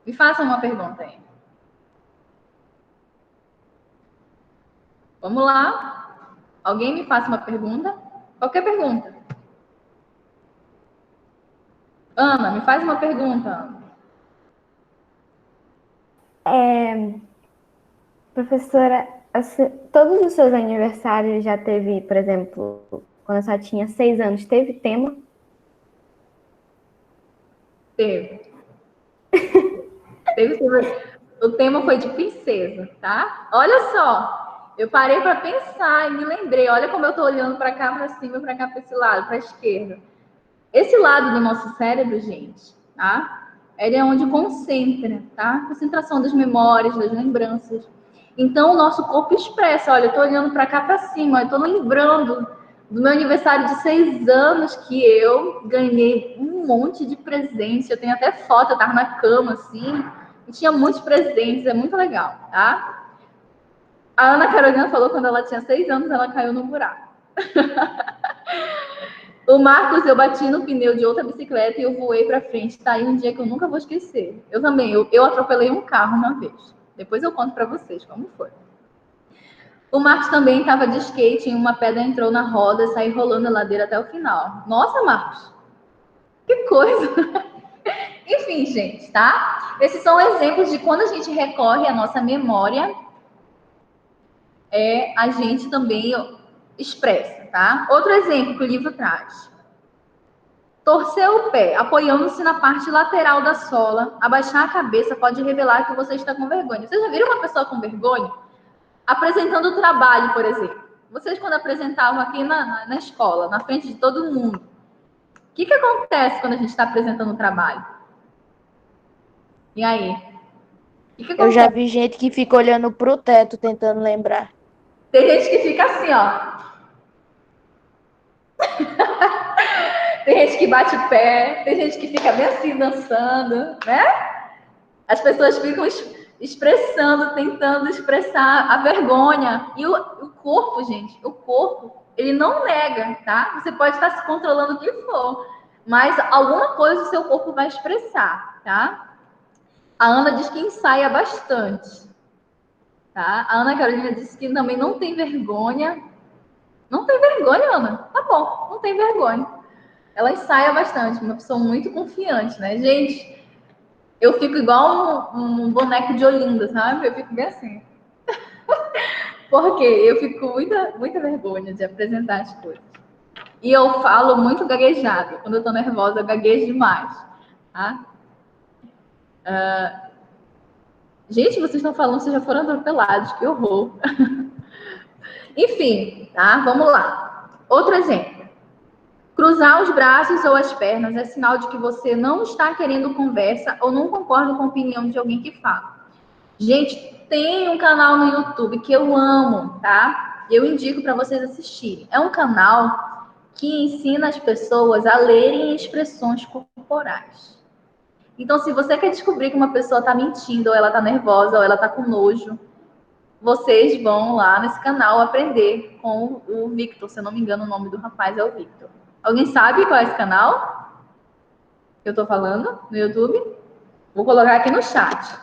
Me faça uma pergunta aí. Vamos lá. Alguém me faça uma pergunta? Qualquer pergunta. Ana, me faz uma pergunta, Ana. Professora, todos os seus aniversários já teve, por exemplo, quando a senhora tinha 6 anos, teve tema? Teve. O tema foi de princesa, tá? Olha só, eu parei para pensar e me lembrei. Olha como eu tô olhando para cá, para cima, para cá, para esse lado, para a esquerda. Esse lado do nosso cérebro, gente, tá? Ele é onde concentra, tá? Concentração das memórias, das lembranças. Então, o nosso corpo expressa. Olha, eu tô olhando para cá, para cima. Eu tô lembrando do meu aniversário de 6 anos que eu ganhei um monte de presentes. Eu tenho até foto, eu tava na cama, assim, e tinha muitos presentes. É muito legal, tá? A Ana Carolina falou que quando ela tinha 6 anos, ela caiu no buraco. O Marcos, eu bati no pneu de outra bicicleta e eu voei pra frente. Tá aí um dia que eu nunca vou esquecer. Eu também, eu atropelei um carro uma vez. Depois eu conto pra vocês como foi. O Marcos também estava de skate e uma pedra entrou na roda e saiu rolando a ladeira até o final. Nossa, Marcos, que coisa! Enfim, gente, tá? Esses são exemplos de quando a gente recorre à nossa memória, a gente também expressa, tá? Outro exemplo que o livro traz. Torcer o pé, apoiando-se na parte lateral da sola, abaixar a cabeça pode revelar que você está com vergonha. Vocês já viram uma pessoa com vergonha? Apresentando o trabalho, por exemplo. Vocês, quando apresentavam aqui na escola, na frente de todo mundo, o que acontece quando a gente está apresentando o trabalho? E aí? O que Eu acontece? já vi gente que fica olhando pro teto tentando lembrar. Tem gente que fica assim, ó. Tem gente que bate o pé, tem gente que fica bem assim dançando, né? As pessoas ficam expressando, tentando expressar a vergonha. E o corpo, gente, o corpo, ele não nega, tá? Você pode estar se controlando o que for, mas alguma coisa o seu corpo vai expressar, tá? A Ana diz que ensaia bastante, tá? A Ana Carolina disse que também não tem vergonha. Não tem vergonha, Ana? Tá bom, não tem vergonha. Ela ensaia bastante, uma pessoa muito confiante, né? Gente, eu fico igual um boneco de Olinda, sabe? Eu fico bem assim. Porque eu fico com muita vergonha de apresentar as coisas. E eu falo muito gaguejado. Quando eu tô nervosa, eu gaguejo demais. Tá? Gente, vocês estão falando, vocês já foram atropelados. Que horror. Enfim, tá? Vamos lá. Outro exemplo. Cruzar os braços ou as pernas é sinal de que você não está querendo conversa ou não concorda com a opinião de alguém que fala. Gente, tem um canal no YouTube que eu amo, tá? Eu indico para vocês assistirem. É um canal que ensina as pessoas a lerem expressões corporais. Então, se você quer descobrir que uma pessoa está mentindo, ou ela está nervosa, ou ela está com nojo, vocês vão lá nesse canal aprender com o Victor. Se eu não me engano, o nome do rapaz é o Victor. Alguém sabe qual é esse canal que eu tô falando no YouTube? Vou colocar aqui no chat.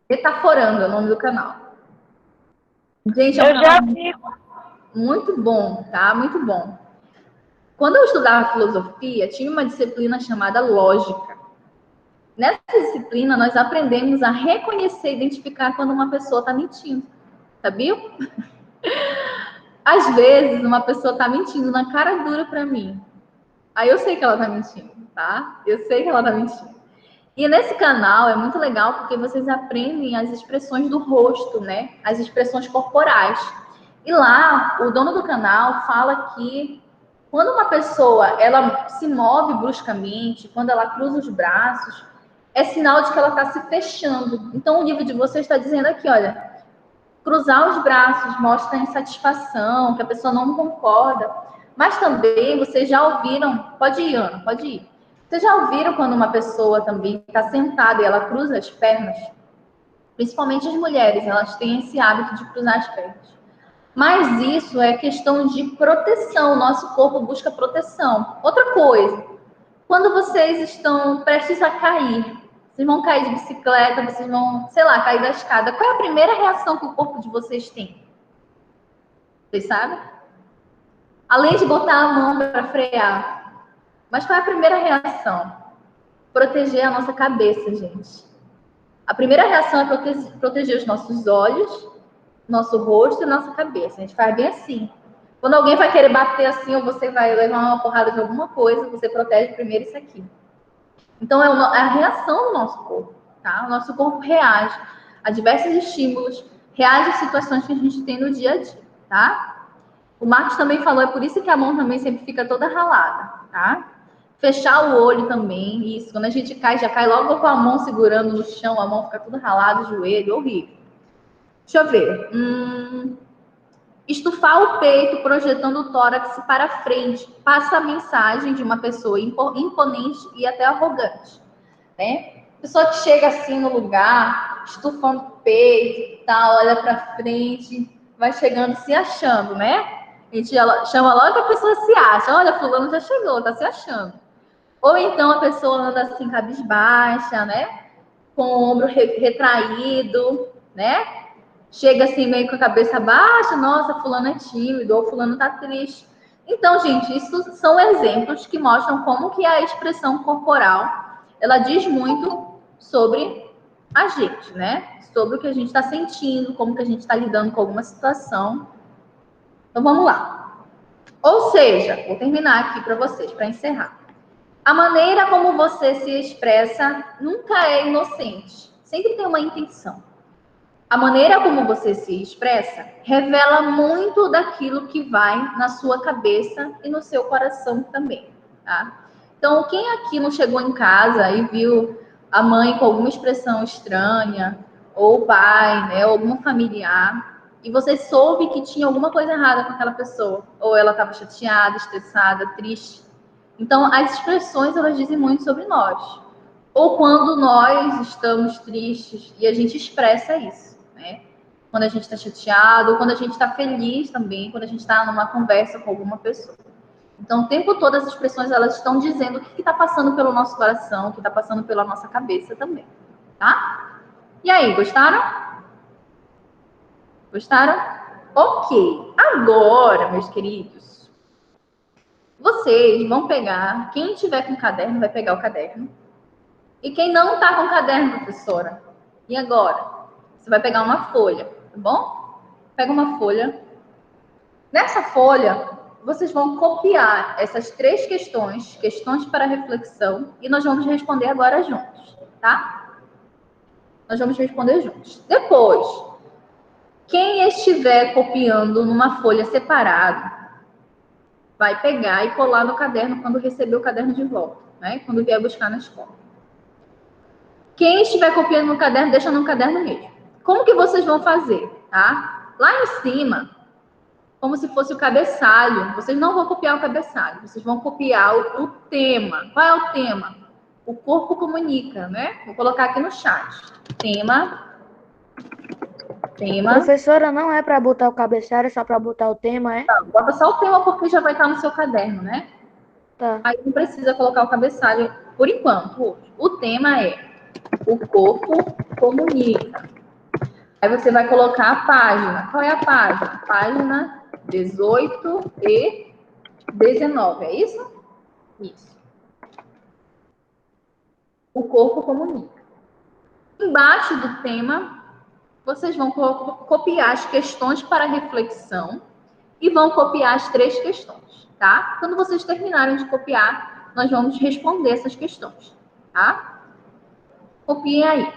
Metaforando é o nome do canal. Gente, é um canal muito bom, tá? Muito bom. Quando eu estudava filosofia, tinha uma disciplina chamada lógica. Nessa disciplina, nós aprendemos a reconhecer e identificar quando uma pessoa está mentindo. Sabia? Às vezes, uma pessoa está mentindo na cara dura para mim. Aí eu sei que ela está mentindo, tá? Eu sei que ela está mentindo. E nesse canal é muito legal porque vocês aprendem as expressões do rosto, né? As expressões corporais. E lá, o dono do canal fala que quando uma pessoa ela se move bruscamente, quando ela cruza os braços, é sinal de que ela está se fechando. Então o livro de vocês está dizendo aqui, olha, cruzar os braços mostra insatisfação, que a pessoa não concorda. Mas também vocês já ouviram, pode ir, Ana, pode ir. Vocês já ouviram quando uma pessoa também está sentada e ela cruza as pernas? Principalmente as mulheres, elas têm esse hábito de cruzar as pernas. Mas isso é questão de proteção, o nosso corpo busca proteção. Outra coisa, quando vocês estão prestes a cair, vocês vão cair de bicicleta, vocês vão, sei lá, cair da escada, qual é a primeira reação que o corpo de vocês tem? Vocês sabem? Além de botar a mão para frear. Mas qual é a primeira reação? Proteger a nossa cabeça, gente. A primeira reação é proteger os nossos olhos, nosso rosto e nossa cabeça. A gente faz bem assim. Quando alguém vai querer bater assim, ou você vai levar uma porrada de alguma coisa, você protege primeiro isso aqui. Então, é a reação do nosso corpo, tá? O nosso corpo reage a diversos estímulos, reage a situações que a gente tem no dia a dia, tá? O Marcos também falou, é por isso que a mão também sempre fica toda ralada, tá? Fechar o olho também, isso. Quando a gente cai, já cai logo com a mão segurando no chão, a mão fica toda ralada, o joelho, horrível. Deixa eu ver. Estufar o peito, projetando o tórax para frente, passa a mensagem de uma pessoa imponente e até arrogante, né? Pessoa que chega assim no lugar, estufando o peito e tal, olha para frente, vai chegando se achando, né? A gente chama logo que a pessoa se acha. Olha, fulano já chegou, tá se achando. Ou então a pessoa anda assim, cabisbaixa, né? Com o ombro retraído, né? Chega assim meio com a cabeça baixa, nossa, fulano é tímido, ou fulano tá triste. Então, gente, isso são exemplos que mostram como que a expressão corporal, ela diz muito sobre a gente, né? Sobre o que a gente está sentindo, como que a gente está lidando com alguma situação. Então, vamos lá. Ou seja, vou terminar aqui para vocês, para encerrar. A maneira como você se expressa nunca é inocente. Sempre tem uma intenção. A maneira como você se expressa revela muito daquilo que vai na sua cabeça e no seu coração também, tá? Então, quem aqui não chegou em casa e viu a mãe com alguma expressão estranha, ou o pai, né, ou algum familiar, e você soube que tinha alguma coisa errada com aquela pessoa, ou ela estava chateada, estressada, triste. Então, as expressões, elas dizem muito sobre nós. Ou quando nós estamos tristes e a gente expressa isso, né? Quando a gente está chateado, ou quando a gente está feliz também, quando a gente está numa conversa com alguma pessoa. Então, o tempo todo as expressões, elas estão dizendo o que está passando pelo nosso coração, o que está passando pela nossa cabeça também, tá? E aí, gostaram? Gostaram? Ok. Agora, meus queridos, vocês vão pegar, quem tiver com caderno vai pegar o caderno. E quem não está com caderno, professora? E agora? Você vai pegar uma folha, tá bom? Pega uma folha. Nessa folha, vocês vão copiar essas 3 questões, questões para reflexão, e nós vamos responder agora juntos, tá? Nós vamos responder juntos. Depois, quem estiver copiando numa folha separada, vai pegar e colar no caderno quando receber o caderno de volta, né? Quando vier buscar na escola. Quem estiver copiando no caderno, deixa no caderno mesmo. Como que vocês vão fazer, tá? Lá em cima, como se fosse o cabeçalho, vocês não vão copiar o cabeçalho, vocês vão copiar o tema. Qual é o tema? O corpo comunica, né? Vou colocar aqui no chat. Tema. Professora, não é para botar o cabeçalho, é só para botar o tema, é? Tá, bota só o tema porque já vai estar no seu caderno, né? Tá. Aí não precisa colocar o cabeçalho por enquanto. O tema é o corpo comunica. Aí você vai colocar a página. Qual é a página? Página 18 e 19, é isso? Isso. O corpo comunica. Embaixo do tema, vocês vão copiar as questões para reflexão e vão copiar as 3 questões, tá? Quando vocês terminarem de copiar, nós vamos responder essas questões, tá? Copiem aí.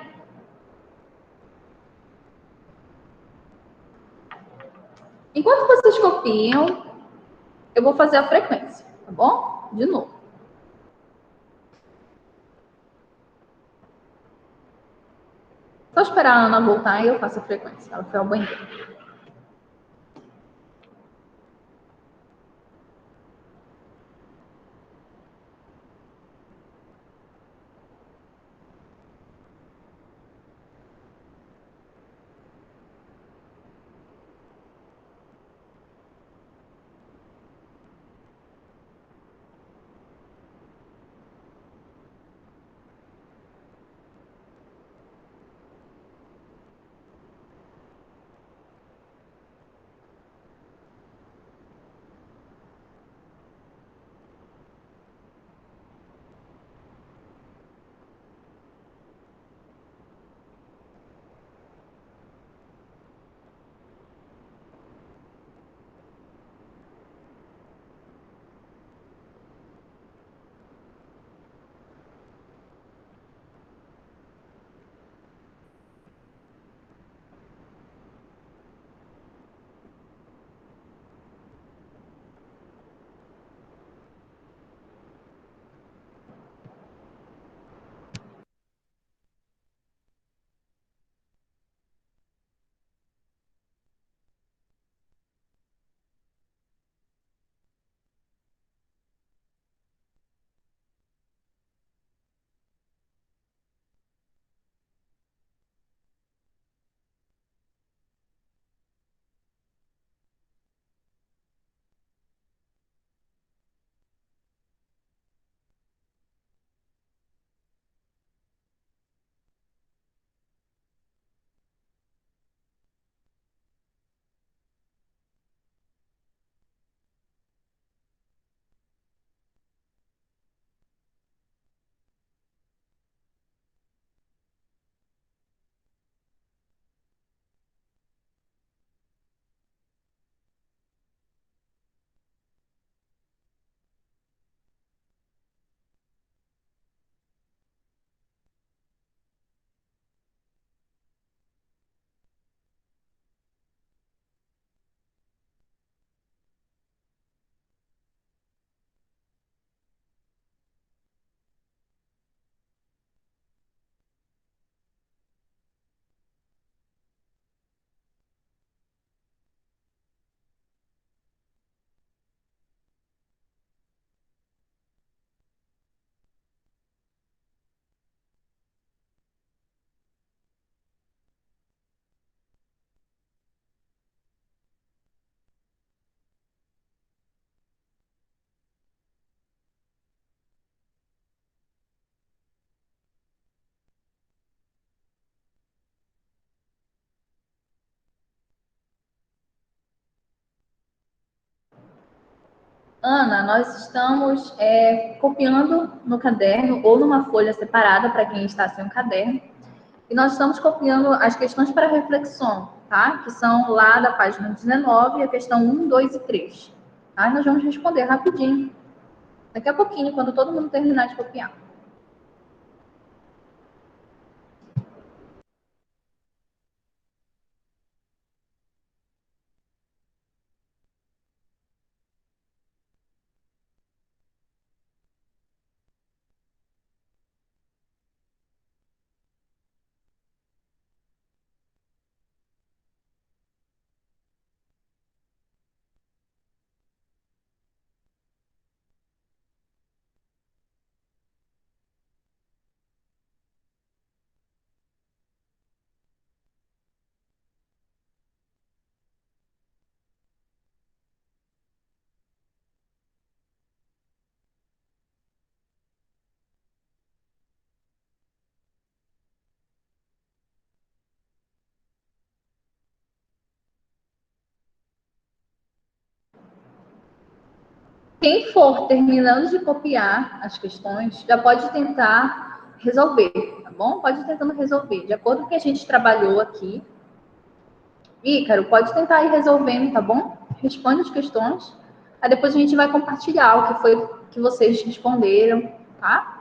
Enquanto vocês copiam, eu vou fazer a frequência, tá bom? De novo. Só esperar a Ana voltar e eu faço a frequência. Ela foi ao banheiro. Ana, nós estamos copiando no caderno ou numa folha separada para quem está sem o caderno. E nós estamos copiando as questões para reflexão, tá? Que são lá da página 19, a questão 1, 2 e 3. Tá? Nós vamos responder rapidinho. Daqui a pouquinho, quando todo mundo terminar de copiar. Quem for terminando de copiar as questões, já pode tentar resolver, tá bom? Pode ir tentando resolver. De acordo com o que a gente trabalhou aqui, Ícaro, pode tentar ir resolvendo, tá bom? Responde as questões. Aí depois a gente vai compartilhar o que foi que vocês responderam, tá?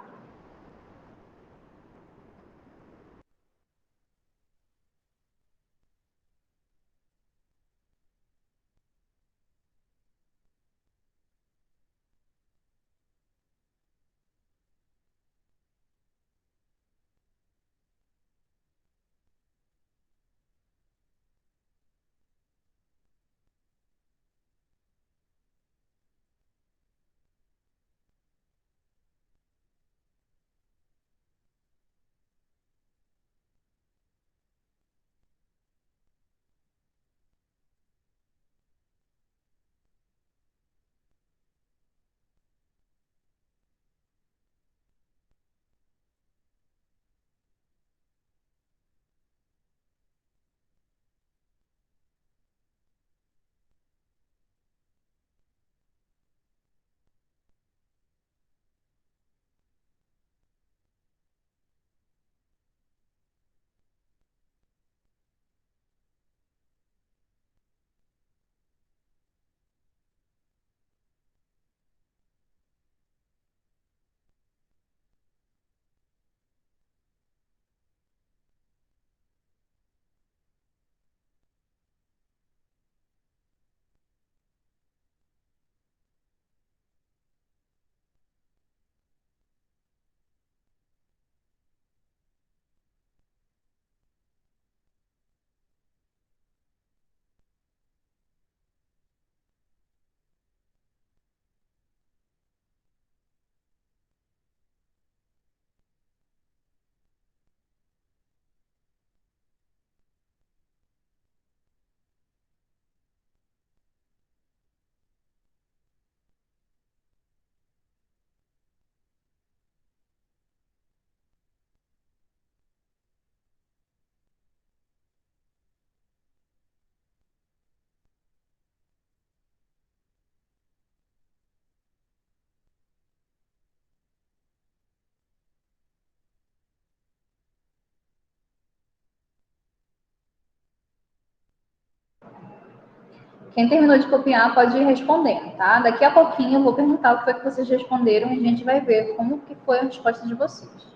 Quem terminou de copiar pode ir respondendo, tá? Daqui a pouquinho eu vou perguntar o que foi que vocês responderam e a gente vai ver como que foi a resposta de vocês.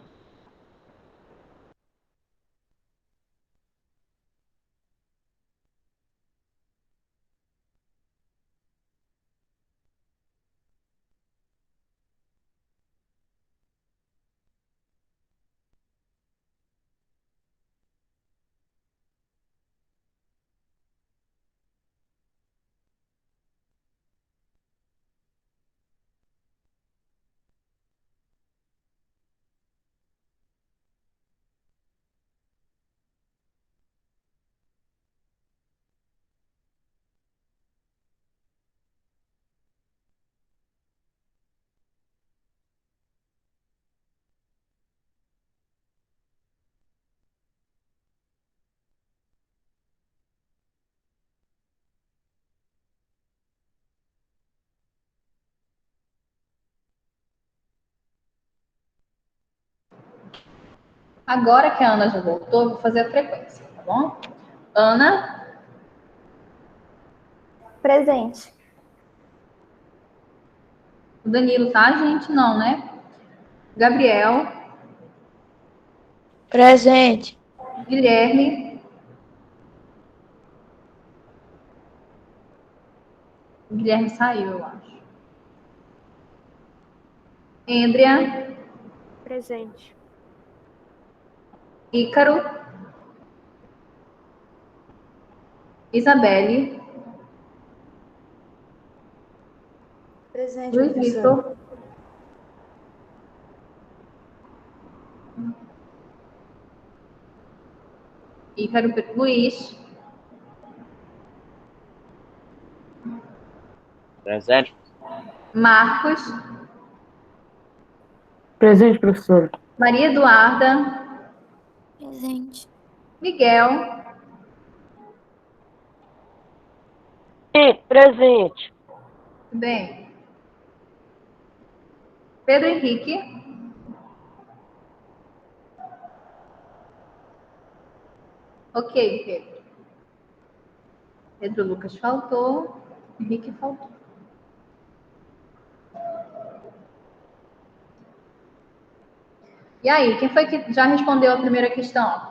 Agora que a Ana já voltou, eu vou fazer a frequência, tá bom? Ana, Presente. o Danilo, tá, gente? Não, né? Gabriel, Presente. Guilherme. O Guilherme saiu, eu acho. Andrea, Presente. Ícaro, Isabelle, Presente, Luiz professora. Vitor, Ícaro, Luiz, Presente. Marcos, Presente, professor. Maria Eduarda, Presente. Miguel, Presente. tudo bem? Pedro Henrique, ok, Pedro. Pedro Lucas faltou, Henrique faltou. E aí, quem foi que já respondeu a primeira questão?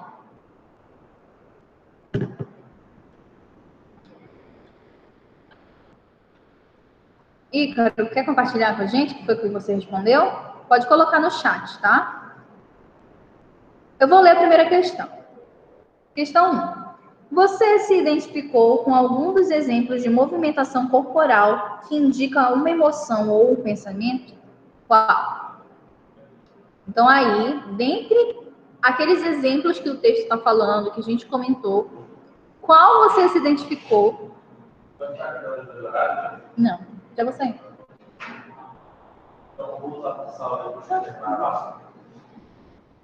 Ícaro, quer compartilhar com a gente o que foi que você respondeu? Pode colocar no chat, tá? Eu vou ler a primeira questão. Questão 1. Você se identificou com algum dos exemplos de movimentação corporal que indica uma emoção ou um pensamento? Qual? Então, aí, dentre aqueles exemplos que o texto está falando, que a gente comentou, qual você se identificou? Não, já vou sair.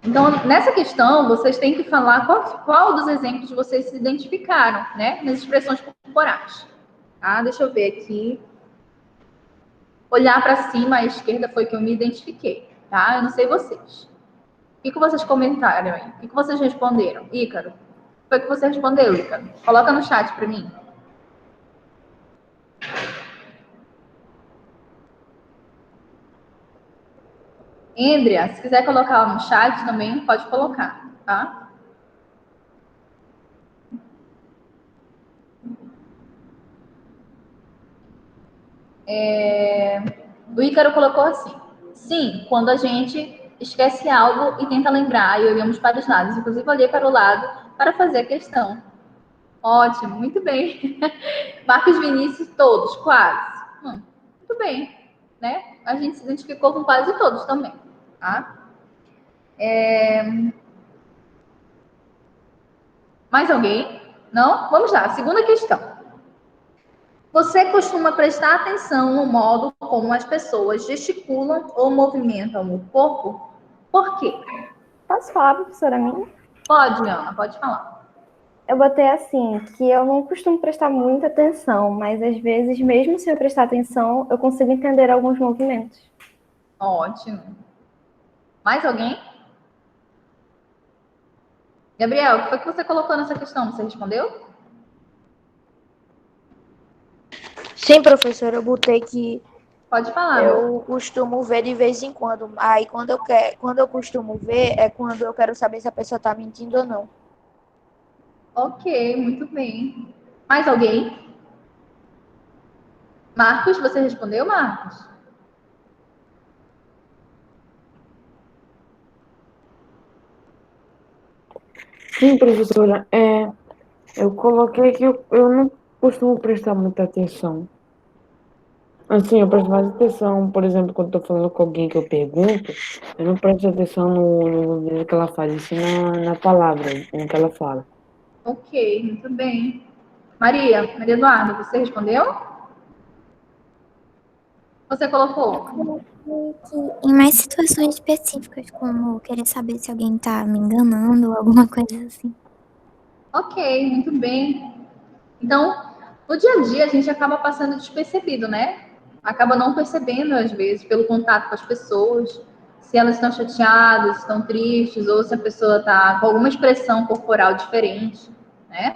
Então, nessa questão, vocês têm que falar qual dos exemplos vocês se identificaram, né? Nas expressões corporais. Tá? Deixa eu ver aqui. Olhar para cima à esquerda foi que eu me identifiquei, tá? Eu não sei vocês. O que vocês comentaram aí? O que vocês responderam? Ícaro, foi o que você respondeu, Ícaro? Coloca no chat para mim. Andrea, se quiser colocar no chat também, pode colocar, tá? O Ícaro colocou assim: sim, quando a gente esquece algo e tenta lembrar e olhamos para os lados, inclusive olhei para o lado para fazer a questão. Ótimo, muito bem. Marcos Vinícius, todos, quase. Muito bem, né? A gente se identificou com quase todos também, tá? Mais alguém? Não? Vamos lá, segunda questão. Você costuma prestar atenção no modo como as pessoas gesticulam ou movimentam o corpo? Por quê? Posso falar, professora minha? Pode, Ana, pode falar. Eu botei assim, que eu não costumo prestar muita atenção, mas às vezes, mesmo se eu prestar atenção, eu consigo entender alguns movimentos. Ótimo. Mais alguém? Gabriel, o que foi que você colocou nessa questão? Você respondeu? Sim, professora, eu botei que Pode falar. eu costumo ver de vez em quando. Aí quando eu costumo ver é quando eu quero saber se a pessoa tá mentindo ou não. Ok, muito bem. Mais alguém? Marcos, você respondeu, Marcos? Sim, professora. Eu coloquei que eu não costumo prestar muita atenção. Assim, eu presto mais atenção, por exemplo, quando estou falando com alguém que eu pergunto, eu não presto atenção no que ela faz, e sim na palavra, no que ela fala. Ok, muito bem. Maria Eduarda, você respondeu? Você colocou? Que em mais situações específicas, como querer saber se alguém tá me enganando ou alguma coisa assim. Ok, muito bem. Então, no dia a dia, a gente acaba passando despercebido, né? Acaba não percebendo, às vezes, pelo contato com as pessoas, se elas estão chateadas, estão tristes, ou se a pessoa está com alguma expressão corporal diferente, né?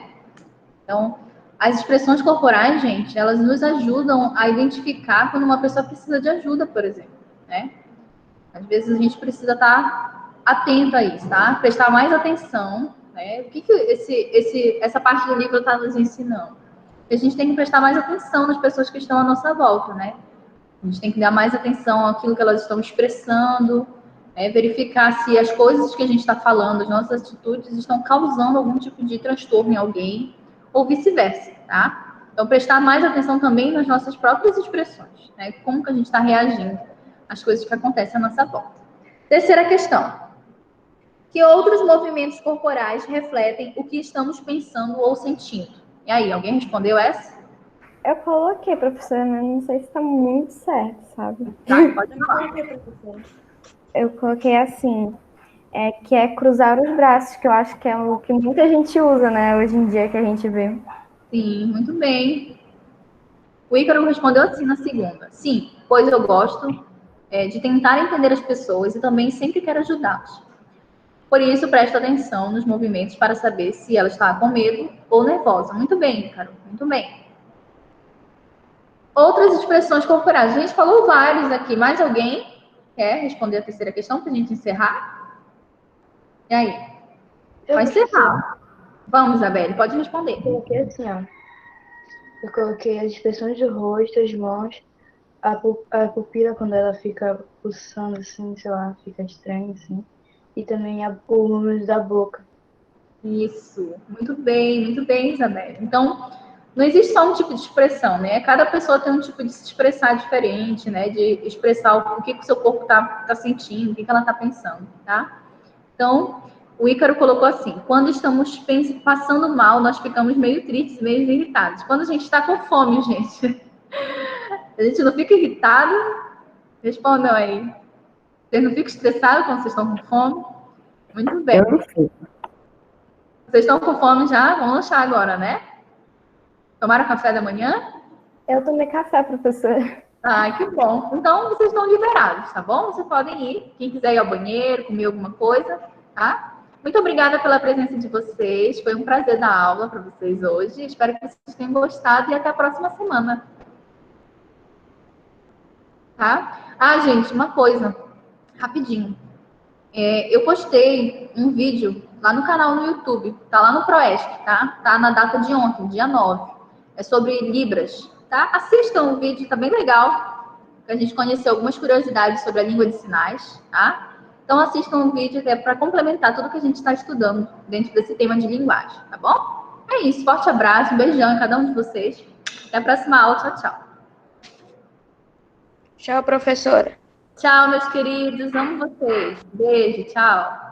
Então, as expressões corporais, gente, elas nos ajudam a identificar quando uma pessoa precisa de ajuda, por exemplo, né? Às vezes a gente precisa estar atento a isso, tá? Prestar mais atenção, né? O que essa parte do livro está nos ensinando? Que a gente tem que prestar mais atenção nas pessoas que estão à nossa volta, né? A gente tem que dar mais atenção àquilo que elas estão expressando, verificar se as coisas que a gente está falando, as nossas atitudes, estão causando algum tipo de transtorno em alguém, ou vice-versa, tá? Então, prestar mais atenção também nas nossas próprias expressões, né? Como que a gente está reagindo às coisas que acontecem à nossa volta. Terceira questão. Que outros movimentos corporais refletem o que estamos pensando ou sentindo? E aí, alguém respondeu essa? Eu coloquei, professora, mas não sei se está muito certo, sabe? Tá, pode falar. Eu coloquei assim, que é cruzar os braços, que eu acho que é o que muita gente usa, né, hoje em dia, que a gente vê. Sim, muito bem. O Ícaro respondeu assim na segunda. Sim, pois eu gosto de tentar entender as pessoas e também sempre quero ajudá-las. Por isso, presta atenção nos movimentos para saber se ela está com medo ou nervosa. Muito bem, Ícaro, muito bem. Outras expressões corporais. A gente falou vários aqui. Mais alguém quer responder a terceira questão para a gente encerrar? E aí? Vai encerrar. Vamos, Isabelle, pode responder. Eu coloquei assim, ó. Eu coloquei as expressões do rosto, as mãos, a pupila quando ela fica pulsando assim, sei lá, fica estranha assim. E também o movimento da boca. Isso, muito bem, Isabelle. Então, não existe só um tipo de expressão, né? Cada pessoa tem um tipo de se expressar diferente, né? De expressar o que o seu corpo tá sentindo, o que ela tá pensando, tá? Então, o Ícaro colocou assim: quando estamos passando mal, nós ficamos meio tristes, meio irritados. Quando a gente está com fome, gente, a gente não fica irritado? Respondam aí. Vocês não ficam estressados quando vocês estão com fome? Muito bem. Eu não sei. Vocês estão com fome já? Vamos lanchar agora, né? Tomaram café da manhã? Eu tomei café, professora. Ah, que bom. Então, vocês estão liberados, tá bom? Vocês podem ir. Quem quiser ir ao banheiro, comer alguma coisa, tá? Muito obrigada pela presença de vocês. Foi um prazer dar aula para vocês hoje. Espero que vocês tenham gostado e até a próxima semana. Tá? Ah, gente, uma coisa. Rapidinho. Eu postei um vídeo lá no canal no YouTube. Tá lá no Proesc, tá? Tá na data de ontem, dia 9. É sobre Libras, tá? Assistam o vídeo, tá bem legal. Pra gente conhecer algumas curiosidades sobre a língua de sinais, tá? Então assistam o vídeo que é para complementar tudo que a gente está estudando dentro desse tema de linguagem, tá bom? É isso, forte abraço, um beijão em cada um de vocês. Até a próxima aula, tchau, tchau. Tchau, professora. Tchau, meus queridos, amo vocês. Beijo, tchau.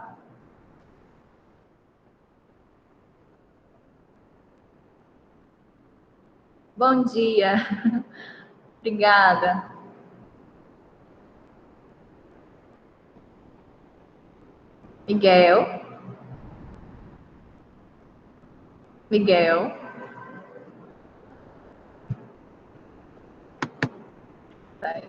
Bom dia. Obrigada. Miguel. Miguel. Tá.